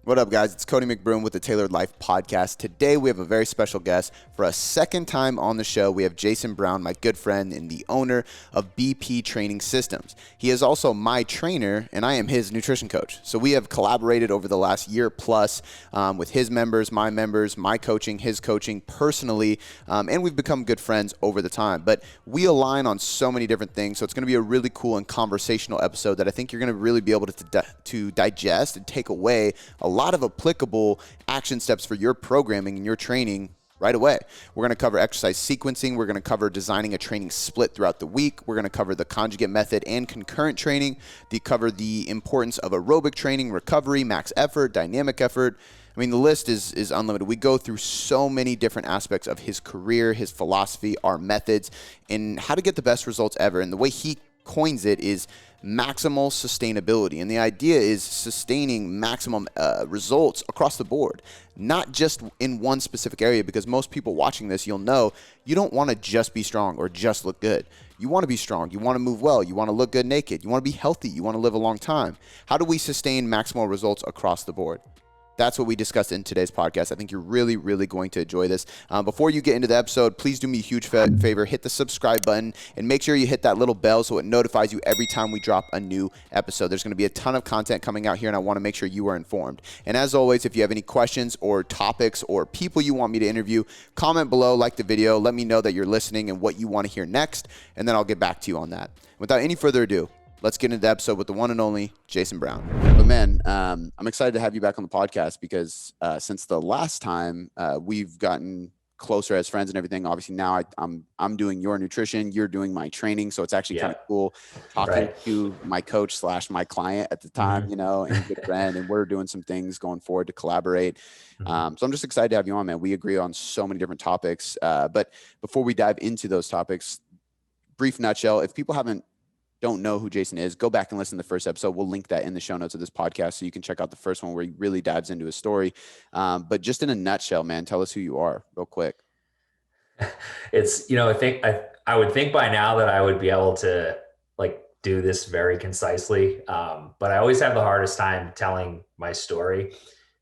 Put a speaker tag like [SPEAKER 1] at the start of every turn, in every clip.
[SPEAKER 1] What up, guys? It's Cody McBroom with the Tailored Life Podcast. Today, we have a very special guest. For a second time on the show, we have Jason Brown, my good friend and the owner of BP Training Systems. He is also my trainer, and I am his nutrition coach. So we have collaborated over the last year plus with his members, my coaching, his coaching personally, and we've become good friends over the time. But we align on so many different things, so it's going to be a really cool and conversational episode that I think you're going to really be able to digest and take away a lot of applicable action steps for your programming and your training right away. We're going to cover exercise sequencing. We're going to cover designing a training split throughout the week. We're going to cover the conjugate method and concurrent training. They cover the importance of aerobic training, recovery, max effort, dynamic effort. I mean, the list is unlimited. We go through so many different aspects of his career, his philosophy, our methods, and how to get the best results ever. And the way he coins it is maximal sustainability. And the idea is sustaining maximum results across the board, not just in one specific area, because most people watching this, you'll know, you don't want to just be strong or just look good. You want to be strong. You want to move well. You want to look good naked. You want to be healthy. You want to live a long time. How do we sustain maximal results across the board? That's what we discussed in today's podcast. I think you're really, really going to enjoy this. Before you get into the episode, please do me a huge favor. Hit the subscribe button and make sure you hit that little bell so it notifies you every time we drop a new episode. There's going to be a ton of content coming out here, and I want to make sure you are informed. And as always, if you have any questions or topics or people you want me to interview, comment below, like the video. Let me know that you're listening and what you want to hear next, and then I'll get back to you on that. Without any further ado, let's get into the episode with the one and only Jason Brown. But man, I'm excited to have you back on the podcast because since the last time we've gotten closer as friends and everything. Obviously now I'm doing your nutrition, you're doing my training, so it's actually kind of cool talking to my coach / my client at the time, you know, and a good friend, and we're doing some things going forward to collaborate. So I'm just excited to have you on, man. We agree on so many different topics. But before we dive into those topics, brief nutshell, if people don't know who Jason is, go back and listen to the first episode. We'll link that in the show notes of this podcast so you can check out the first one where he really dives into his story. But just in a nutshell, man, tell us who you are real quick.
[SPEAKER 2] It's, you know, I would think by now that I would be able to like do this very concisely. But I always have the hardest time telling my story.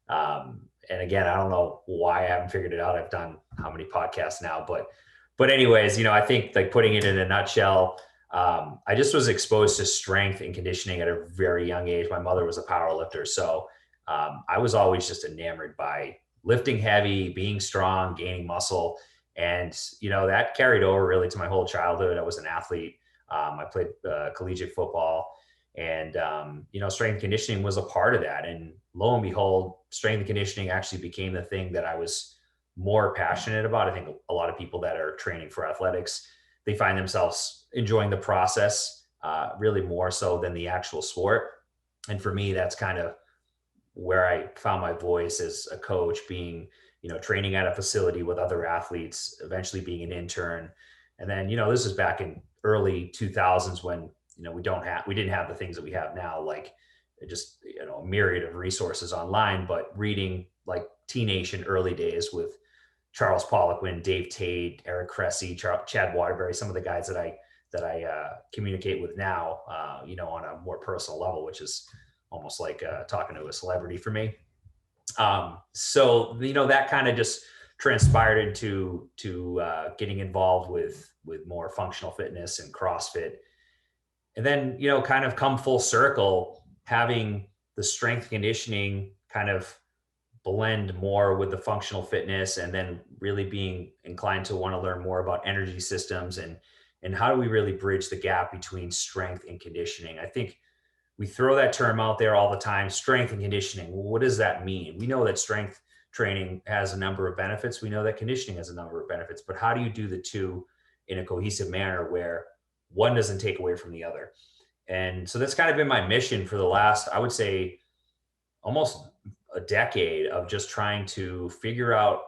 [SPEAKER 2] And again, I don't know why I haven't figured it out. I've done how many podcasts now, but anyways, you know, I think like putting it in a nutshell, I just was exposed to strength and conditioning at a very young age. My mother was a power lifter. So I was always just enamored by lifting heavy, being strong, gaining muscle. And, you know, that carried over really to my whole childhood. I was an athlete. I played collegiate football, and, you know, strength and conditioning was a part of that. And lo and behold, strength and conditioning actually became the thing that I was more passionate about. I think a lot of people that are training for athletics, they find themselves enjoying the process really more so than the actual sport. And for me, that's kind of where I found my voice as a coach, being, you know, training at a facility with other athletes, eventually being an intern. And then, you know, this is back in early 2000s when, you know, we didn't have the things that we have now, like just, you know, a myriad of resources online, but reading like T-Nation early days with Charles Poliquin, Dave Tate, Eric Cressy, Chad Waterbury, some of the guys that I communicate with now, you know, on a more personal level, which is almost like talking to a celebrity for me. So, you know, that kind of just transpired into getting involved with more functional fitness and CrossFit. And then, you know, kind of come full circle, having the strength conditioning kind of blend more with the functional fitness, and then really being inclined to want to learn more about energy systems and how do we really bridge the gap between strength and conditioning. I think we throw that term out there all the time, strength and conditioning. Well, what does that mean? We know that strength training has a number of benefits. We know that conditioning has a number of benefits, but how do you do the two in a cohesive manner where one doesn't take away from the other? And so that's kind of been my mission for the last, I would say, almost a decade of just trying to figure out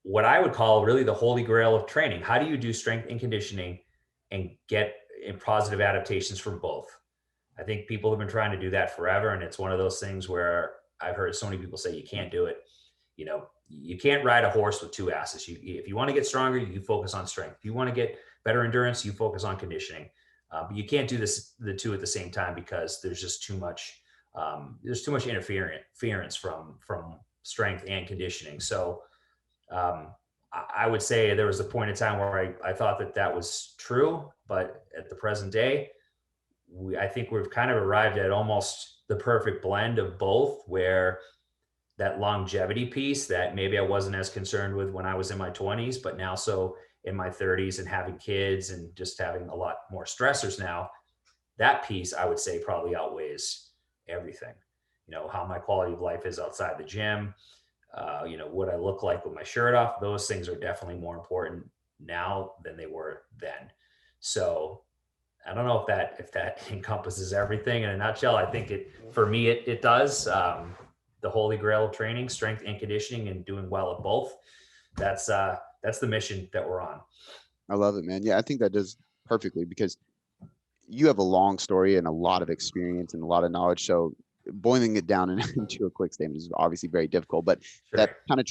[SPEAKER 2] what I would call really the holy grail of training. How do you do strength and conditioning and get positive adaptations from both? I think people have been trying to do that forever. And it's one of those things where I've heard so many people say you can't do it. You know, you can't ride a horse with two asses. If you want to get stronger, you focus on strength. If you want to get better endurance, you focus on conditioning. But you can't do the two at the same time because there's just too much There's too much interference from strength and conditioning. So I would say there was a point in time where I thought that was true, but at the present day, I think we've kind of arrived at almost the perfect blend of both, where that longevity piece that maybe I wasn't as concerned with when I was in my 20s, but now so in my 30s and having kids and just having a lot more stressors now, that piece I would say probably outweighs everything. How my quality of life is outside the gym, what I look like with my shirt off, those things are definitely more important now than they were then. So I don't know if that encompasses everything in a nutshell. I think for me it does. The holy grail of training, strength and conditioning, and doing well at both. That's the mission that we're on.
[SPEAKER 1] I love it, man. Yeah, I think that does perfectly because you have a long story and a lot of experience and a lot of knowledge. So boiling it down into a quick statement is obviously very difficult, but
[SPEAKER 2] Sure.
[SPEAKER 1] that kind of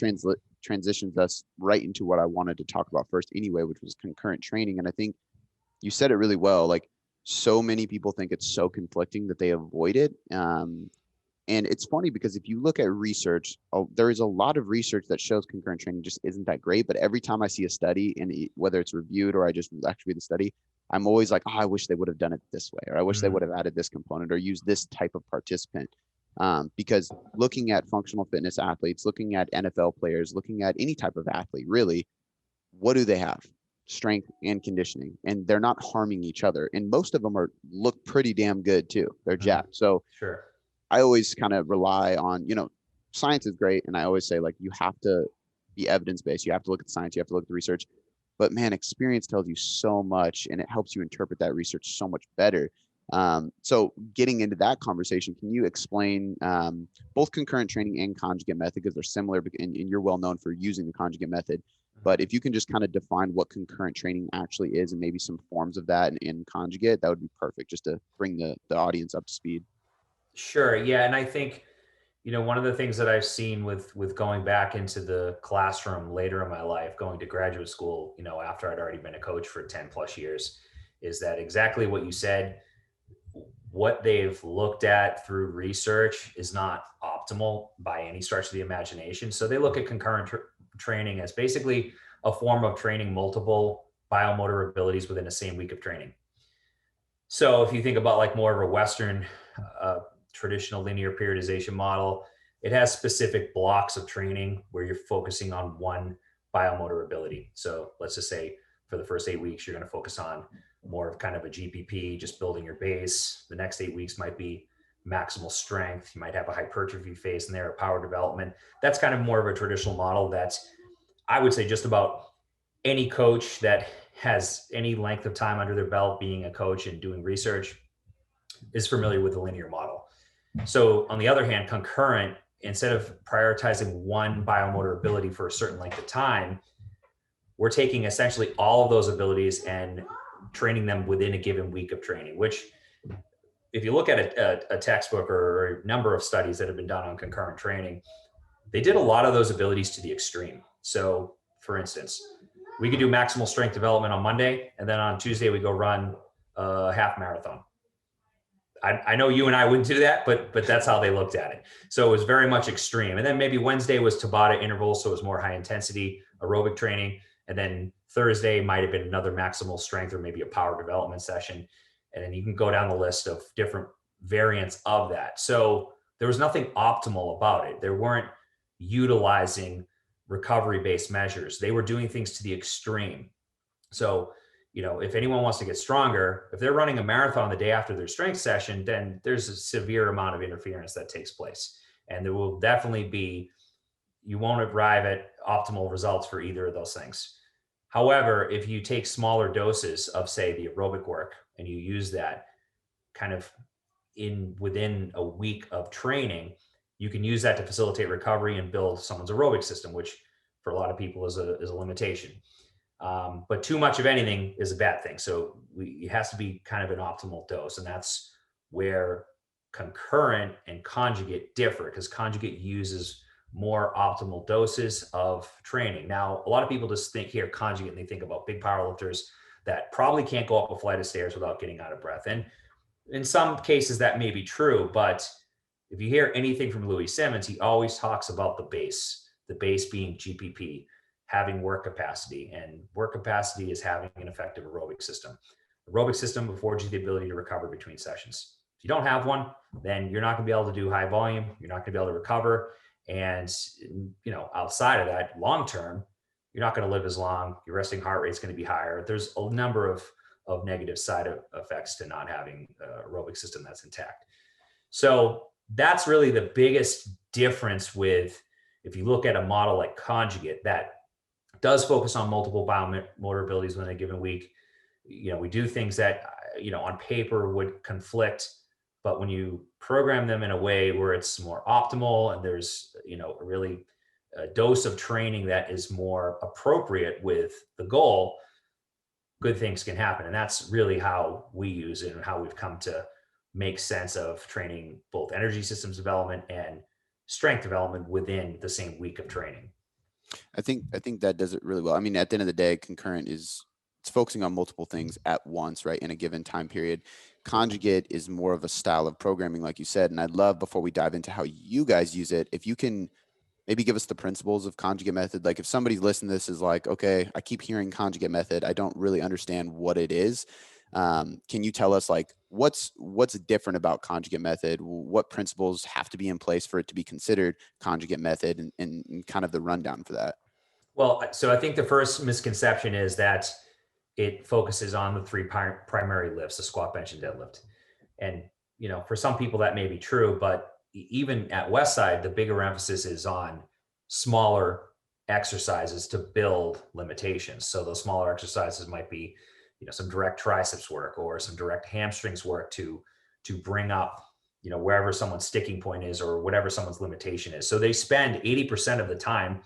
[SPEAKER 1] transitions us right into what I wanted to talk about first anyway, which was concurrent training. And I think you said it really well. Like, so many people think it's so conflicting that they avoid it. And it's funny because if you look at research, there is a lot of research that shows concurrent training just isn't that great. But every time I see a study, and whether it's reviewed or I just actually read the study, I'm always like, oh, I wish they would have done it this way, or I wish they would have added this component or used this type of participant. Because looking at functional fitness athletes, looking at NFL players, looking at any type of athlete, really, what do they have? Strength and conditioning, and they're not harming each other. And most of them look pretty damn good too. They're jacked. So
[SPEAKER 2] Sure.
[SPEAKER 1] I always kind of rely on, science is great. And I always say, like, you have to be evidence-based. You have to look at the science. You have to look at the research. But man, experience tells you so much, and it helps you interpret that research so much better. So getting into that conversation, can you explain both concurrent training and conjugate method, because they're similar, and you're well known for using the conjugate method. But if you can just kind of define what concurrent training actually is and maybe some forms of that in conjugate, that would be perfect, just to bring the audience up to speed.
[SPEAKER 2] Sure. Yeah. And I think, one of the things that I've seen with going back into the classroom later in my life, going to graduate school, after I'd already been a coach for 10 plus years, is that exactly what you said. What they've looked at through research is not optimal by any stretch of the imagination. So they look at concurrent training as basically a form of training multiple biomotor abilities within the same week of training. So if you think about like more of a Western traditional linear periodization model, it has specific blocks of training where you're focusing on one biomotor ability. So let's just say for the first 8 weeks, you're going to focus on more of kind of a GPP, just building your base. The next 8 weeks might be maximal strength. You might have a hypertrophy phase in there, power development. That's kind of more of a traditional model that's, I would say, just about any coach that has any length of time under their belt being a coach and doing research is familiar with the linear model. So on the other hand, concurrent, instead of prioritizing one biomotor ability for a certain length of time, we're taking essentially all of those abilities and training them within a given week of training, which if you look at a textbook or a number of studies that have been done on concurrent training, they did a lot of those abilities to the extreme. So for instance, we could do maximal strength development on Monday, and then on Tuesday, we go run a half marathon. I know you and I wouldn't do that, but that's how they looked at it. So it was very much extreme. And then maybe Wednesday was Tabata intervals, so it was more high intensity aerobic training. And then Thursday might have been another maximal strength or maybe a power development session. And then you can go down the list of different variants of that. So there was nothing optimal about it. They weren't utilizing recovery-based measures. They were doing things to the extreme. So if anyone wants to get stronger, if they're running a marathon the day after their strength session, then there's a severe amount of interference that takes place. And there will definitely be, you won't arrive at optimal results for either of those things. However, if you take smaller doses of, say, the aerobic work and you use that kind of within a week of training, you can use that to facilitate recovery and build someone's aerobic system, which for a lot of people is a limitation. But too much of anything is a bad thing. So it has to be kind of an optimal dose. And that's where concurrent and conjugate differ, because conjugate uses more optimal doses of training. Now, a lot of people just hear conjugate and they think about big powerlifters that probably can't go up a flight of stairs without getting out of breath. And in some cases that may be true, but if you hear anything from Louis Simmons, he always talks about the base being GPP, having work capacity, and work capacity is having an effective aerobic system. Aerobic system affords you the ability to recover between sessions. If you don't have one, then you're not going to be able to do high volume. You're not going to be able to recover. And, outside of that, long term, you're not going to live as long. Your resting heart rate is going to be higher. There's a number of negative side effects to not having an aerobic system that's intact. So that's really the biggest difference with, if you look at a model like Conjugate, that does focus on multiple biomotor abilities within a given week. We do things that, on paper would conflict, but when you program them in a way where it's more optimal and there's, really a dose of training that is more appropriate with the goal, good things can happen. And that's really how we use it and how we've come to make sense of training both energy systems development and strength development within the same week of training.
[SPEAKER 1] I think that does it really well. I mean, at the end of the day, Concurrent it's focusing on multiple things at once, right, in a given time period. Conjugate is more of a style of programming, like you said. And I'd love, before we dive into how you guys use it, if you can maybe give us the principles of conjugate method. Like if somebody's listening to this is like, okay, I keep hearing conjugate method, I don't really understand what it is. Can you tell us like what's different about conjugate method? What principles have to be in place for it to be considered conjugate method, and kind of the rundown for that?
[SPEAKER 2] Well, so I think the first misconception is that it focuses on the three primary lifts, the squat, bench, and deadlift. And, for some people that may be true, but even at Westside, the bigger emphasis is on smaller exercises to build limitations. So those smaller exercises might be, some direct triceps work or some direct hamstrings work to bring up, wherever someone's sticking point is or whatever someone's limitation is. So they spend 80% of the time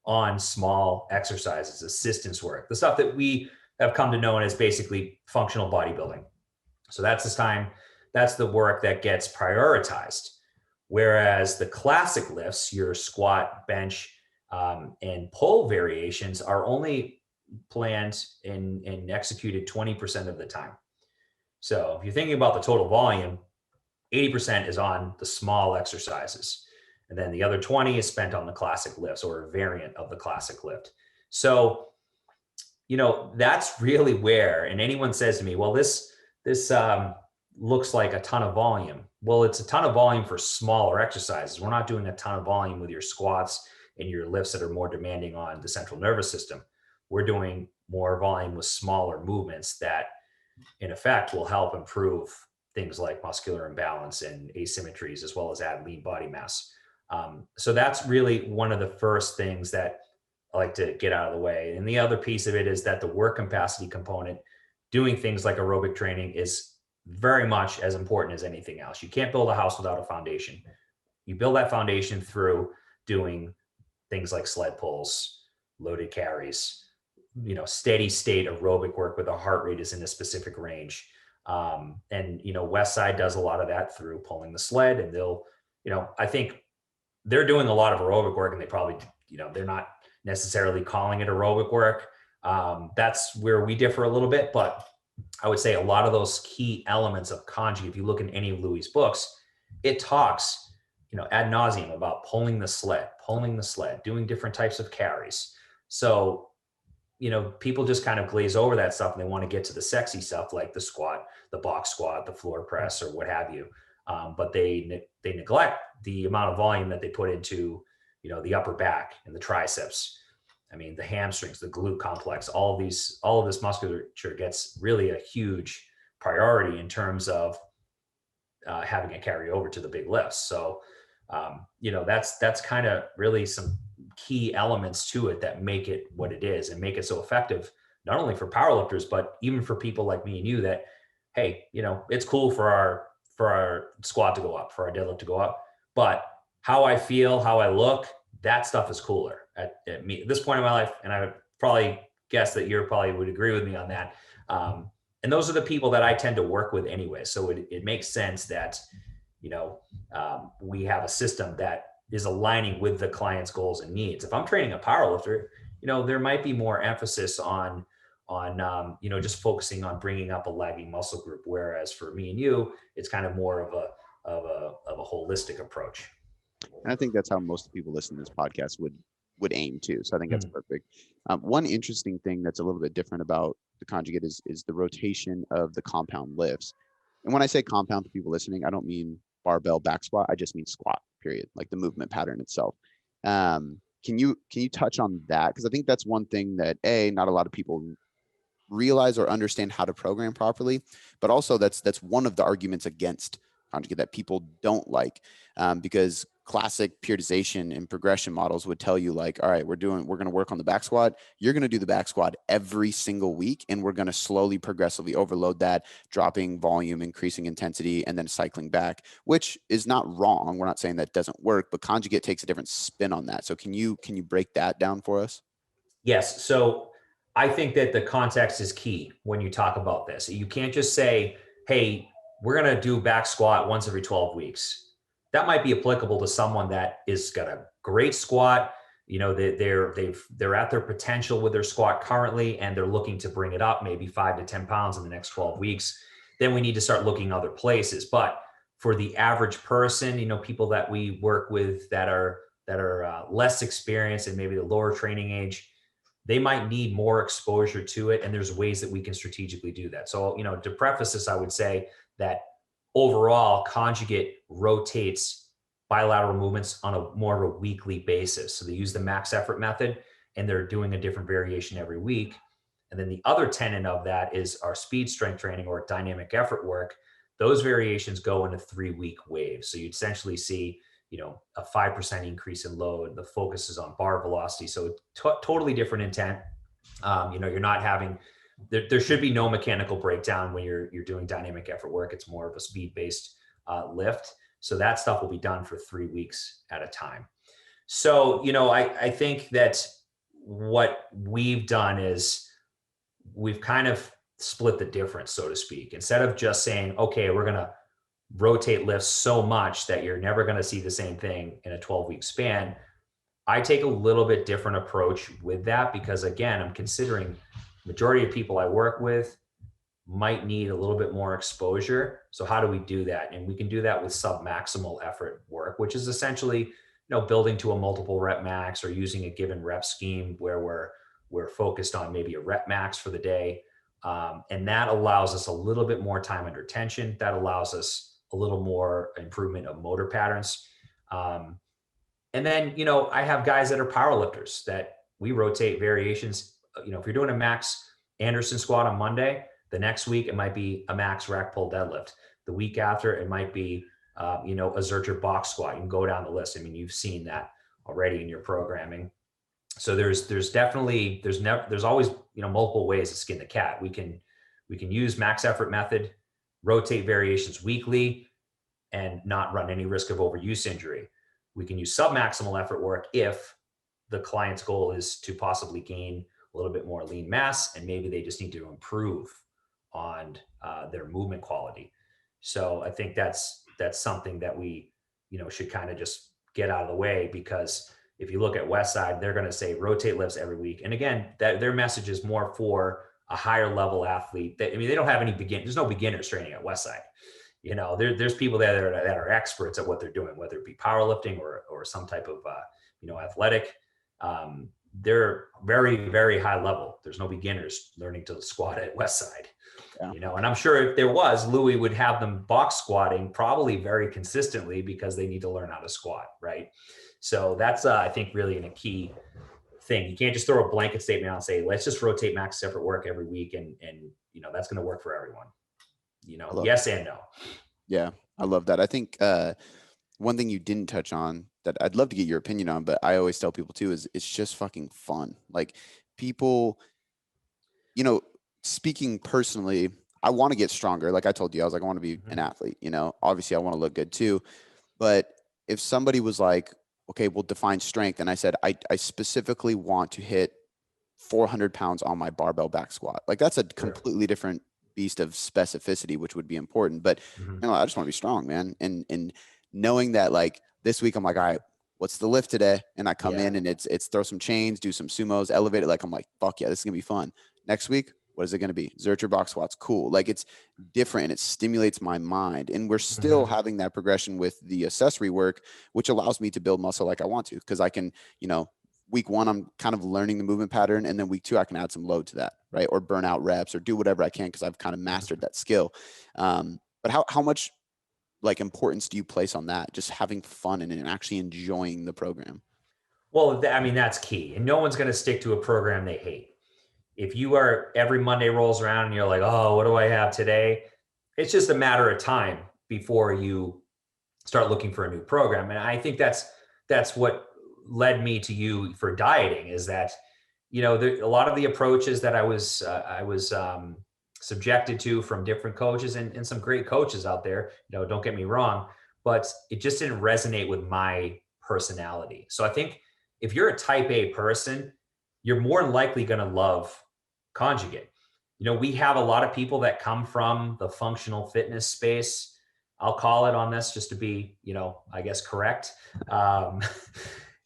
[SPEAKER 2] on small exercises, assistance work, the stuff that we have come to know as basically functional bodybuilding. So that's the work that gets prioritized. Whereas the classic lifts, your squat, bench, and pull variations are only planned and executed 20% of the time. So if you're thinking about the total volume, 80% is on the small exercises. And then the other 20 is spent on the classic lifts or a variant of the classic lift. So, that's really where, and anyone says to me, well, this looks like a ton of volume. Well, it's a ton of volume for smaller exercises. We're not doing a ton of volume with your squats and your lifts that are more demanding on the central nervous system. We're doing more volume with smaller movements that in effect will help improve things like muscular imbalance and asymmetries, as well as add lean body mass. So that's really one of the first things that I like to get out of the way. And the other piece of it is that the work capacity component, doing things like aerobic training, is very much as important as anything else. You can't build a house without a foundation. You build that foundation through doing things like sled pulls, loaded carries, steady state aerobic work where the heart rate is in a specific range. And Westside does a lot of that through pulling the sled, and they'll, I think they're doing a lot of aerobic work, and they probably, they're not necessarily calling it aerobic work. That's where we differ a little bit, but I would say a lot of those key elements of Conjugate, if you look in any of Louis' books, it talks, ad nauseum about pulling the sled, doing different types of carries. So, people just kind of glaze over that stuff and they want to get to the sexy stuff like the squat, the box squat, the floor press, or what have you. But they neglect the amount of volume that they put into, the upper back and the triceps. I mean, the hamstrings, the glute complex, all of this musculature gets really a huge priority in terms of having it carry over to the big lifts. So, that's kind of really some key elements to it that make it what it is and make it so effective, not only for powerlifters, but even for people like me and you that, hey, it's cool for our squat to go up, for our deadlift to go up, but how I feel, how I look, that stuff is cooler at this point in my life. And I would probably guess that you probably would agree with me on that. And those are the people that I tend to work with anyway. So it makes sense that, we have a system that is aligning with the client's goals and needs. If I'm training a powerlifter, there might be more emphasis on just focusing on bringing up a lagging muscle group. Whereas for me and you, it's kind of more of of a holistic approach.
[SPEAKER 1] And I think that's how most people listening to this podcast would aim too. So I think that's perfect. One interesting thing that's a little bit different about the conjugate is the rotation of the compound lifts. And when I say compound to people listening, I don't mean barbell back squat. I just mean squat, period, like the movement pattern itself. Can you touch on that? Because I think that's one thing that not a lot of people realize or understand how to program properly, but also that's one of the arguments against conjugate that people don't like, because classic periodization and progression models would tell you like, all right, we're going to work on the back squat. You're going to do the back squat every single week, and we're going to slowly, progressively overload that, dropping volume, increasing intensity, and then cycling back, which is not wrong. We're not saying that doesn't work, but conjugate takes a different spin on that. So can you break that down for us?
[SPEAKER 2] Yes. So I think that the context is key when you talk about this. You can't just say, hey, we're going to do back squat once every 12 weeks. That might be applicable to someone that is got a great squat. You know, they're at their potential with their squat currently, and they're looking to bring it up maybe 5 to 10 pounds in the next 12 weeks. Then we need to start looking other places. But for the average person, you know, people that we work with that are less experienced and maybe the lower training age, they might need more exposure to it. And there's ways that we can strategically do that. So, you know, to preface this, I would say that overall conjugate rotates bilateral movements on a more of a weekly basis. So they use the max effort method, and they're doing a different variation every week. And then the other tenet of that is our speed strength training or dynamic effort work. Those variations go into 3-week waves. So you essentially see, you know, a 5% increase in load. The focus is on bar velocity. So totally different intent. You know, you're not having, there should be no mechanical breakdown when you're doing dynamic effort work. It's more of a speed-based lift. So that stuff will be done for 3 weeks at a time. So, you know, I think that what we've done is we've kind of split the difference, so to speak. Instead of just saying, okay, we're going to rotate lifts so much that you're never going to see the same thing in a 12-week span, I take a little bit different approach with that, because again, I'm considering majority of people I work with might need a little bit more exposure. So how do we do that? And we can do that with sub-maximal effort work, which is essentially, you know, building to a multiple rep max or using a given rep scheme where we're focused on maybe a rep max for the day. And that allows us a little bit more time under tension. That allows us a little more improvement of motor patterns. And then, you know, I have guys that are powerlifters that we rotate variations. You know, if you're doing a max Anderson squat on Monday, the next week it might be a max rack pull deadlift. The week after it might be, you know, a Zercher box squat. You can go down the list. I mean, you've seen that already in your programming. So there's definitely, there's always, you know, multiple ways to skin the cat. We can use max effort method, rotate variations weekly, and not run any risk of overuse injury. We can use submaximal effort work if the client's goal is to possibly gain a little bit more lean mass, and maybe they just need to improve on their movement quality. So I think that's something that we, you know, should kind of just get out of the way, because if you look at Westside, they're going to say rotate lifts every week. And again, that their message is more for a higher level athlete. I mean, they don't have any there's no beginners training at Westside. You know, there's people that are experts at what they're doing, whether it be powerlifting or some type of, you know, athletic. They're very, very high level. There's no beginners learning to squat at Westside. Yeah. You know, and I'm sure if there was, Louis would have them box squatting probably very consistently because they need to learn how to squat, right? So that's, I think, really a key thing. You can't just throw a blanket statement out and say, let's just rotate max effort work every week. And you know, that's going to work for everyone. You know, yes and no.
[SPEAKER 1] Yeah, I love that. I think one thing you didn't touch on that I'd love to get your opinion on, but I always tell people too, is it's just fucking fun. Like people, you know, speaking personally, I want to get stronger. Like I told you, I was like, I want to be an athlete, you know, obviously I want to look good too. But if somebody was like, okay, we'll define strength. And I said, I specifically want to hit 400 pounds on my barbell back squat. Like that's a completely different beast of specificity, which would be important. But you know, I just want to be strong, man. And knowing that like this week, I'm like, all right, what's the lift today? And I come in and it's throw some chains, do some sumos, elevate it. Like, I'm like, fuck yeah, this is gonna be fun. Next week, What is it going to be? Zercher box squats. Cool. Like it's different and it stimulates my mind. And we're still
[SPEAKER 2] Mm-hmm.
[SPEAKER 1] having that progression with the accessory work, which allows me to build muscle like I want to, because I can, week one, I'm kind of learning the movement pattern. And then week two, I can add some load to that, right? Or burn out reps or do whatever I can because I've kind of mastered that skill. But how much like importance do you place on that? Just having fun and actually enjoying the program.
[SPEAKER 2] Well, I mean, that's key. And no one's going to stick to a program they hate. If you are every Monday rolls around and you're like, oh, what do I have today? It's just a matter of time before you start looking for a new program. And I think that's what led me to you for dieting is that, a lot of the approaches that I was subjected to from different coaches and some great coaches out there, don't get me wrong, but it just didn't resonate with my personality. So I think if you're a type A person, you're more than likely going to love Conjugate. We have a lot of people that come from the functional fitness space. I'll call it on this just to be, I guess correct. Um,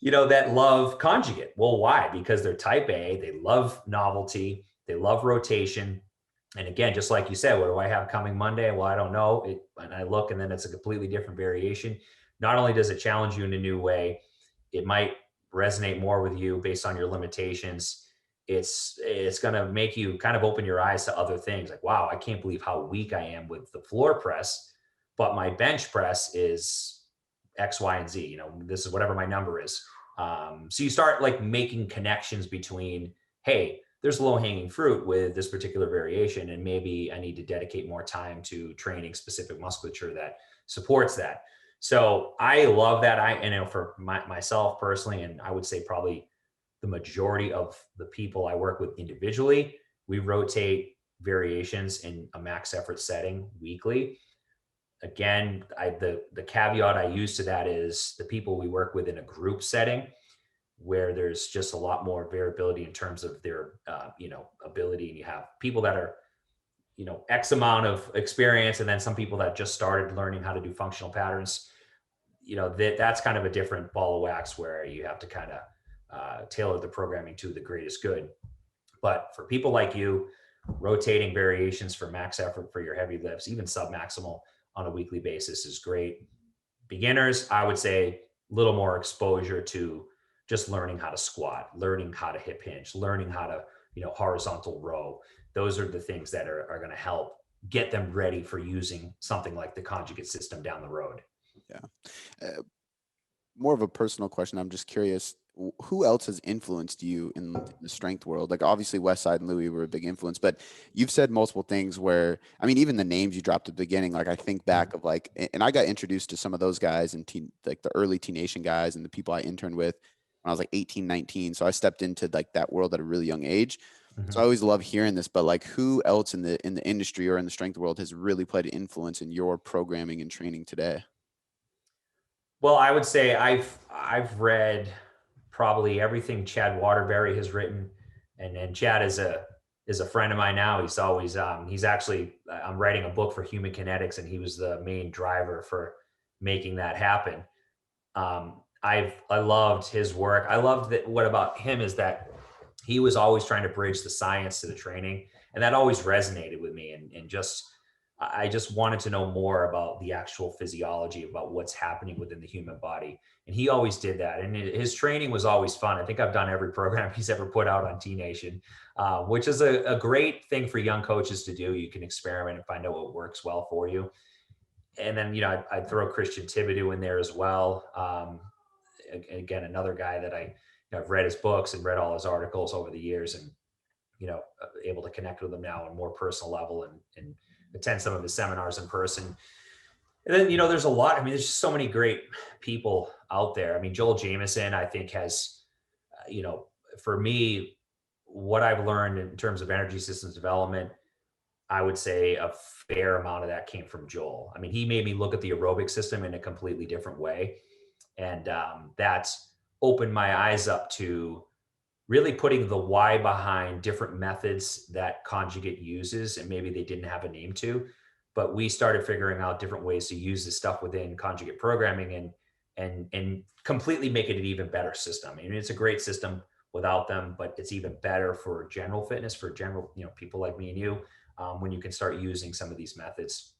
[SPEAKER 2] that love Conjugate. Well, why? Because they're type A, they love novelty, they love rotation. And again, just like you said, what do I have coming Monday? Well, I don't know. And I look and then it's a completely different variation. Not only does it challenge you in a new way, it might resonate more with you based on your limitations. It's going to make you kind of open your eyes to other things like, wow, I can't believe how weak I am with the floor press, but my bench press is X, Y, and Z. This is whatever my number is. So you start like making connections between, hey, there's low hanging fruit with this particular variation, and maybe I need to dedicate more time to training specific musculature that supports that. So I love that. For myself personally, and I would say probably the majority of the people I work with individually, we rotate variations in a max effort setting weekly. Again, the caveat I use to that is the people we work with in a group setting where there's just a lot more variability in terms of their ability, and you have people that are X amount of experience, and then some people that just started learning how to do functional patterns. That's kind of a different ball of wax where you have to kind of tailor the programming to the greatest good. But for people like you, rotating variations for max effort for your heavy lifts, even submaximal on a weekly basis is great. Beginners, I would say a little more exposure to just learning how to squat, learning how to hip hinge, learning how to, horizontal row. Those are the things that are going to help get them ready for using something like the Conjugate system down the road.
[SPEAKER 1] Yeah. More of a personal question. I'm just curious, who else has influenced you in the strength world? Like obviously Westside and Louie were a big influence, but you've said multiple things where, I mean, even the names you dropped at the beginning, like I think back of like, and I got introduced to some of those guys and like the early T Nation guys and the people I interned with when I was like 18, 19. So I stepped into like that world at a really young age. So I always love hearing this, but like who else in the industry or in the strength world has really played an influence in your programming and training today?
[SPEAKER 2] Well, I would say I've read probably everything Chad Waterbury has written, and Chad is a friend of mine now. He's actually I'm writing a book for Human Kinetics, and he was the main driver for making that happen. I loved his work. I loved that. What about him is that he was always trying to bridge the science to the training, and that always resonated with me. And just I just wanted to know more about the actual physiology, about what's happening within the human body. And he always did that. And his training was always fun. I think I've done every program he's ever put out on T Nation, which is a great thing for young coaches to do. You can experiment and find out what works well for you. And then, I'd throw Christian Thibodeau in there as well. Again, another guy that I've read his books and read all his articles over the years, and able to connect with him now on a more personal level, and attend some of his seminars in person. And then, there's a lot. I mean, there's just so many great people out there. I mean, Joel Jameson, I think has, for me, what I've learned in terms of energy systems development, I would say a fair amount of that came from Joel. I mean, he made me look at the aerobic system in a completely different way. And that's opened my eyes up to really putting the why behind different methods that Conjugate uses, and maybe they didn't have a name to, but we started figuring out different ways to use this stuff within Conjugate programming and completely make it an even better system. I mean, it's a great system without them, but it's even better for general fitness, for general, people like me and you, when you can start using some of these methods.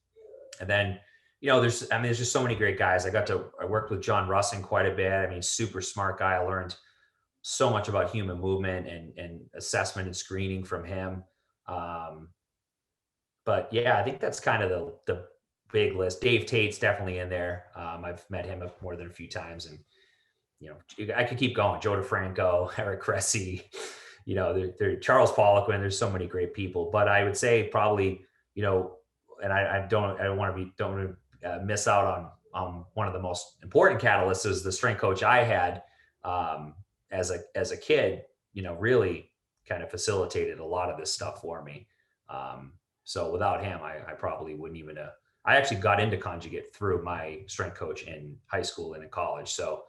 [SPEAKER 2] And then, there's just so many great guys. I worked with John Russin quite a bit. I mean, super smart guy. I learned so much about human movement and assessment and screening from him. Um, but yeah, I think that's kind of the big list. Dave Tate's definitely in there. I've met him more than a few times, and I could keep going. Joe DeFranco, Eric Cressy, Charles Poliquin. There's so many great people, but I would say probably, and I don't want to miss out on one of the most important catalysts is the strength coach I had as a kid. Really kind of facilitated a lot of this stuff for me. So without him, I probably wouldn't even. I actually got into Conjugate through my strength coach in high school and in college. So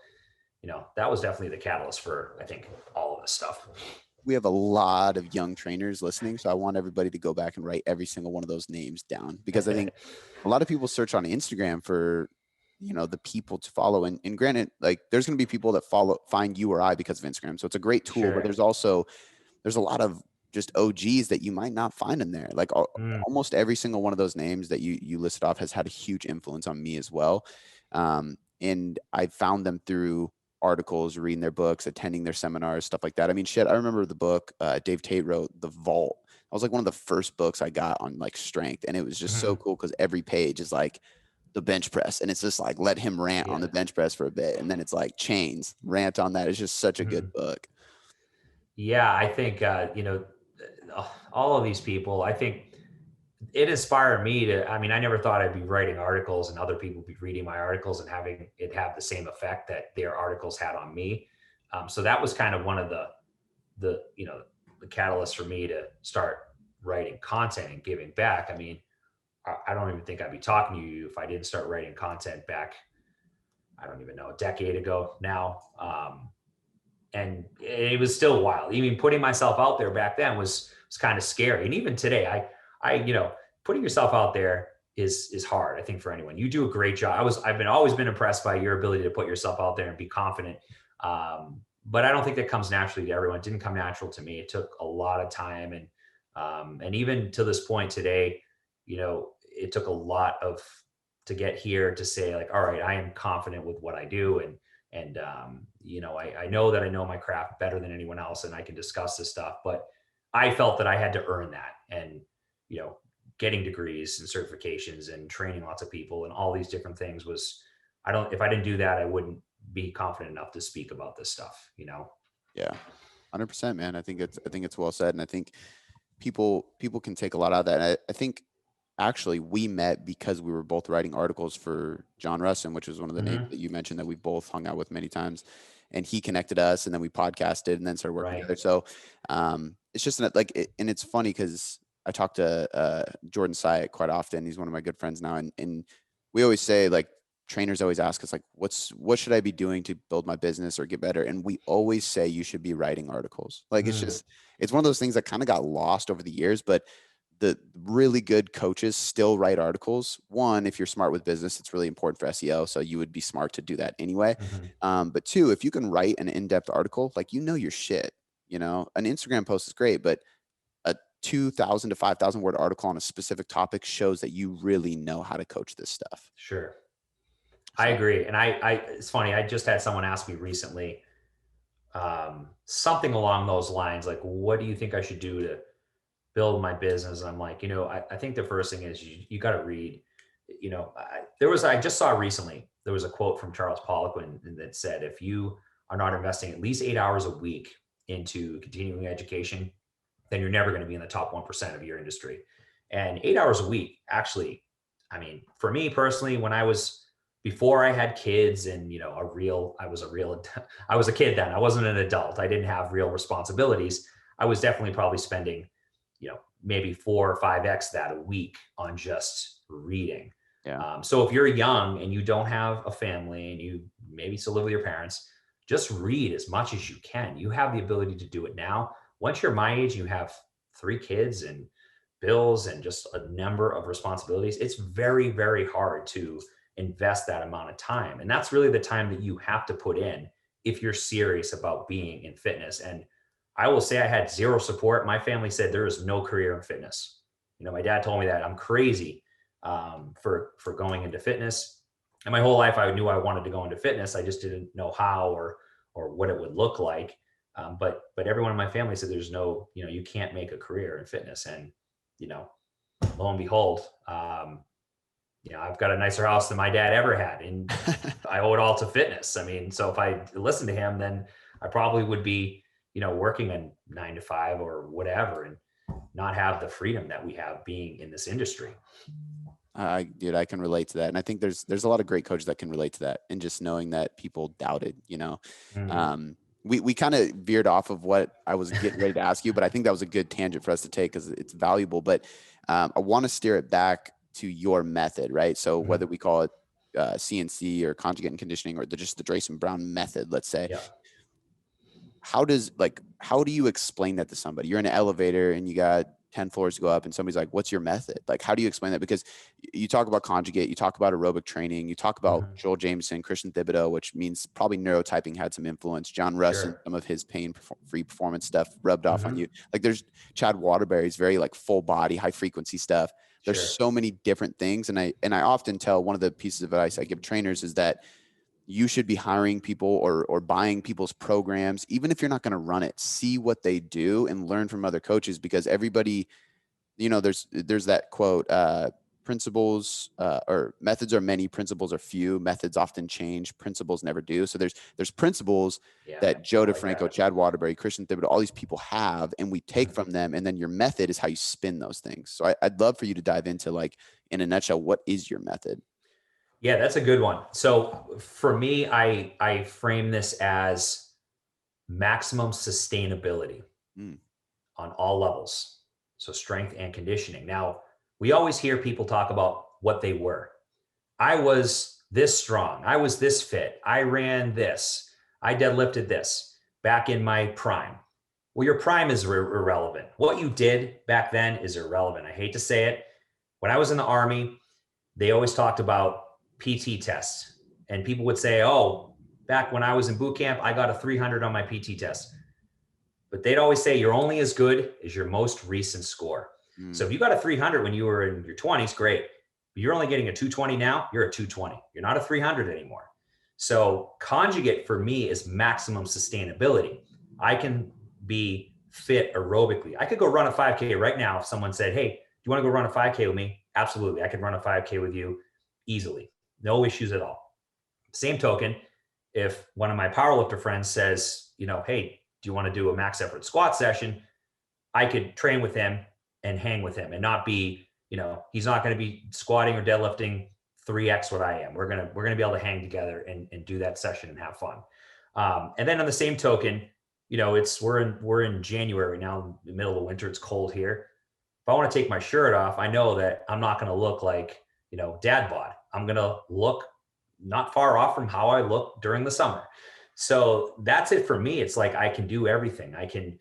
[SPEAKER 2] that was definitely the catalyst for, I think, all of this stuff.
[SPEAKER 1] We have a lot of young trainers listening, so I want everybody to go back and write every single one of those names down, because I think a lot of people search on Instagram for, the people to follow. And granted, like, there's going to be people that find you or I because of Instagram. So it's a great tool,
[SPEAKER 2] Sure.
[SPEAKER 1] but there's a lot of just OGs that you might not find in there. Like almost every single one of those names that you listed off has had a huge influence on me as well. And I found them through articles, reading their books, attending their seminars, stuff like that. I mean, shit, I remember the book Dave Tate wrote, The Vault. That was like one of the first books I got on like strength. And it was just so cool because every page is like the bench press. And it's just like, let him rant on the bench press for a bit. And then it's like chains, rant on that. It's just such a good book.
[SPEAKER 2] Yeah, I think, all of these people, I think it inspired me to, I mean, I never thought I'd be writing articles and other people be reading my articles and having it have the same effect that their articles had on me. So that was kind of one of the catalysts for me to start writing content and giving back. I mean, I don't even think I'd be talking to you if I didn't start writing content back, I don't even know, a decade ago now. And it was still wild. Even putting myself out there back then was kind of scary. And even today, I putting yourself out there is hard, I think, for anyone. You do a great job. I've always been impressed by your ability to put yourself out there and be confident. But I don't think that comes naturally to everyone. It didn't come natural to me. It took a lot of time. And even to this point today, it took a lot to get here to say, like, all right, I am confident with what I do. And I know that I know my craft better than anyone else and I can discuss this stuff, but I felt that I had to earn that. And, getting degrees and certifications and training lots of people and all these different things if I didn't do that, I wouldn't be confident enough to speak about this stuff,
[SPEAKER 1] Yeah. 100%, man. I think it's well said. And I think people can take a lot out of that. I think actually we met because we were both writing articles for John Russin, which was one of the names that you mentioned that we both hung out with many times, and he connected us and then we podcasted and then started working together. So it's just and it's funny because I talk to Jordan Syatt quite often. He's one of my good friends now. And we always say, like, trainers always ask us, like, what should I be doing to build my business or get better? And we always say you should be writing articles. Like, it's one of those things that kind of got lost over the years, but the really good coaches still write articles. One, if you're smart with business, it's really important for SEO. So you would be smart to do that anyway. But two, if you can write an in-depth article, like, your shit, an Instagram post is great, but a 2,000 to 5,000 word article on a specific topic shows that you really know how to coach this stuff.
[SPEAKER 2] Sure.
[SPEAKER 1] So.
[SPEAKER 2] I agree. And it's funny. I just had someone ask me recently, something along those lines, like, what do you think I should do to build my business? And I'm like, I think the first thing is you got to read, I just saw recently, there was a quote from Charles Poliquin that said, if you are not investing at least 8 hours a week into continuing education, then you're never going to be in the top 1% of your industry. And 8 hours a week, actually, I mean, for me personally, before I had kids and, I was a kid then. I wasn't an adult. I didn't have real responsibilities. I was definitely probably spending, maybe 4 or 5x that a week on just reading.
[SPEAKER 1] Yeah.
[SPEAKER 2] So if you're young and you don't have a family and you maybe still live with your parents, just read as much as you can. You have the ability to do it now. Once you're my age, you have 3 kids and bills and just a number of responsibilities. It's very, very hard to invest that amount of time. And that's really the time that you have to put in if you're serious about being in fitness. And I will say I had zero support. My family said there is no career in fitness. My dad told me that I'm crazy for going into fitness. And my whole life, I knew I wanted to go into fitness. I just didn't know how or what it would look like. But everyone in my family said there's no, you can't make a career in fitness. And you know, lo and behold, I've got a nicer house than my dad ever had, and I owe it all to fitness. I mean, so if I listened to him, then I probably would be, working a 9 to 5 or whatever, and not have the freedom that we have being in this industry.
[SPEAKER 1] Dude, I can relate to that. And I think there's a lot of great coaches that can relate to that. And just knowing that people doubted,
[SPEAKER 2] Mm-hmm.
[SPEAKER 1] We kind of veered off of what I was getting ready to ask you, but I think that was a good tangent for us to take because it's valuable. But I want to steer it back to your method, right? So
[SPEAKER 2] Mm-hmm.
[SPEAKER 1] whether we call it CNC or conjugate and conditioning, or just the Jason Brown method, let's say,
[SPEAKER 2] Yeah.
[SPEAKER 1] how do you explain that to somebody? You're in an elevator and you got 10 floors to go up and somebody's like, what's your method? Like, how do you explain that? Because you talk about conjugate, you talk about aerobic training, you talk about
[SPEAKER 2] Mm-hmm.
[SPEAKER 1] Joel Jameson, Christian Thibodeau, which means probably neurotyping had some influence. John Russ and
[SPEAKER 2] Sure.
[SPEAKER 1] some of his free performance stuff rubbed off on
[SPEAKER 2] Mm-hmm.
[SPEAKER 1] you. Like there's Chad Waterbury's very like full body, high frequency stuff. There's
[SPEAKER 2] Sure.
[SPEAKER 1] so many different things. And I often tell, one of the pieces of advice I give trainers is that you should be hiring people or buying people's programs, even if you're not going to run it. See what they do and learn from other coaches, because everybody, there's that quote, principles or methods are many, principles are few, methods often change, principles never do. So there's principles
[SPEAKER 2] Yeah.
[SPEAKER 1] that Joe
[SPEAKER 2] I like
[SPEAKER 1] DeFranco,
[SPEAKER 2] that.
[SPEAKER 1] Chad Waterbury, Christian Thibodeau, all these people have, and we take
[SPEAKER 2] Mm-hmm.
[SPEAKER 1] from them. And then your method is how you spin those things. So I'd love for you to dive into, like, in a nutshell, what is your method?
[SPEAKER 2] Yeah, that's a good one. So for me, I frame this as maximum sustainability
[SPEAKER 1] Mm,
[SPEAKER 2] on all levels. So strength and conditioning. Now, we always hear people talk about what they were. I was this strong. I was this fit. I ran this. I deadlifted this back in my prime. Well, your prime is irrelevant. What you did back then is irrelevant. I hate to say it. When I was in the Army, they always talked about PT tests. And people would say, oh, back when I was in boot camp, I got a 300 on my PT test. But they'd always say you're only as good as your most recent score. So
[SPEAKER 1] mm.
[SPEAKER 2] if you got a 300 when you were in your 20s, great. But you're only getting a 220 now, you're a 220. You're not a 300 anymore. So conjugate for me is maximum sustainability. I can be fit aerobically. I could go run a 5K right now if someone said, hey, do you want to go run a 5K with me? Absolutely. I could run a 5K with you easily. No issues at all. Same token, if one of my powerlifter friends says, hey, do you want to do a max effort squat session? I could train with him and hang with him and not be, he's not going to be squatting or deadlifting 3x what I am. We're gonna be able to hang together and do that session and have fun. And then on the same token, we're in January now, in the middle of the winter. It's cold here. If I want to take my shirt off, I know that I'm not going to look like dad bod. I'm going to look not far off from how I look during the summer. So that's it for me. It's like I can do everything. I can,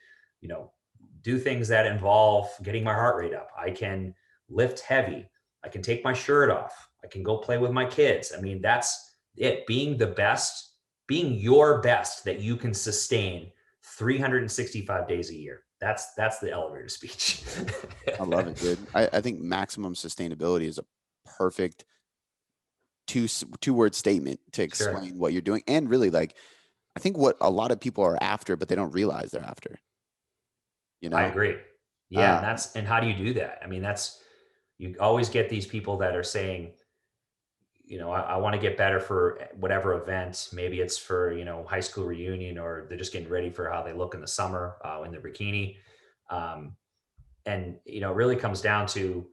[SPEAKER 2] do things that involve getting my heart rate up. I can lift heavy. I can take my shirt off. I can go play with my kids. I mean, that's it. Being the best, being your best that you can sustain 365 days a year. That's the elevator speech.
[SPEAKER 1] I love it, dude. I think maximum sustainability is a perfect two-word statement to
[SPEAKER 2] Sure.
[SPEAKER 1] explain what you're doing. And really, like, I think what a lot of people are after, but they don't realize they're after, you
[SPEAKER 2] I
[SPEAKER 1] know?
[SPEAKER 2] agree. Yeah.
[SPEAKER 1] Um,
[SPEAKER 2] And how do you do that? I mean, you always get these people that are saying, I want to get better for whatever event. Maybe it's for, high school reunion, or they're just getting ready for how they look in the summer in their bikini. Um, and, it really comes down to